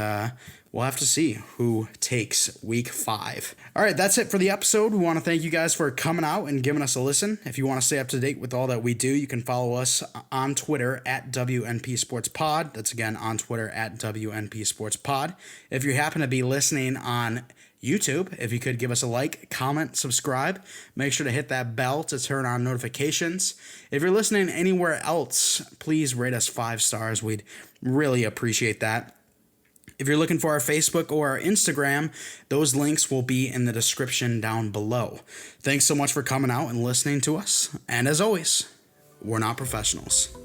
we'll have to see who takes week 5. All right, that's it for the episode. We want to thank you guys for coming out and giving us a listen. If you want to stay up to date with all that we do, you can follow us on Twitter at WNP Sports Pod. That's again on Twitter at WNP Sports Pod. If you happen to be listening on YouTube, if you could give us a like, comment, subscribe, make sure to hit that bell to turn on notifications. If you're listening anywhere else, please rate us 5 stars. We'd really appreciate that. If you're looking for our Facebook or our Instagram, those links will be in the description down below. Thanks so much for coming out and listening to us. And as always, we're not professionals.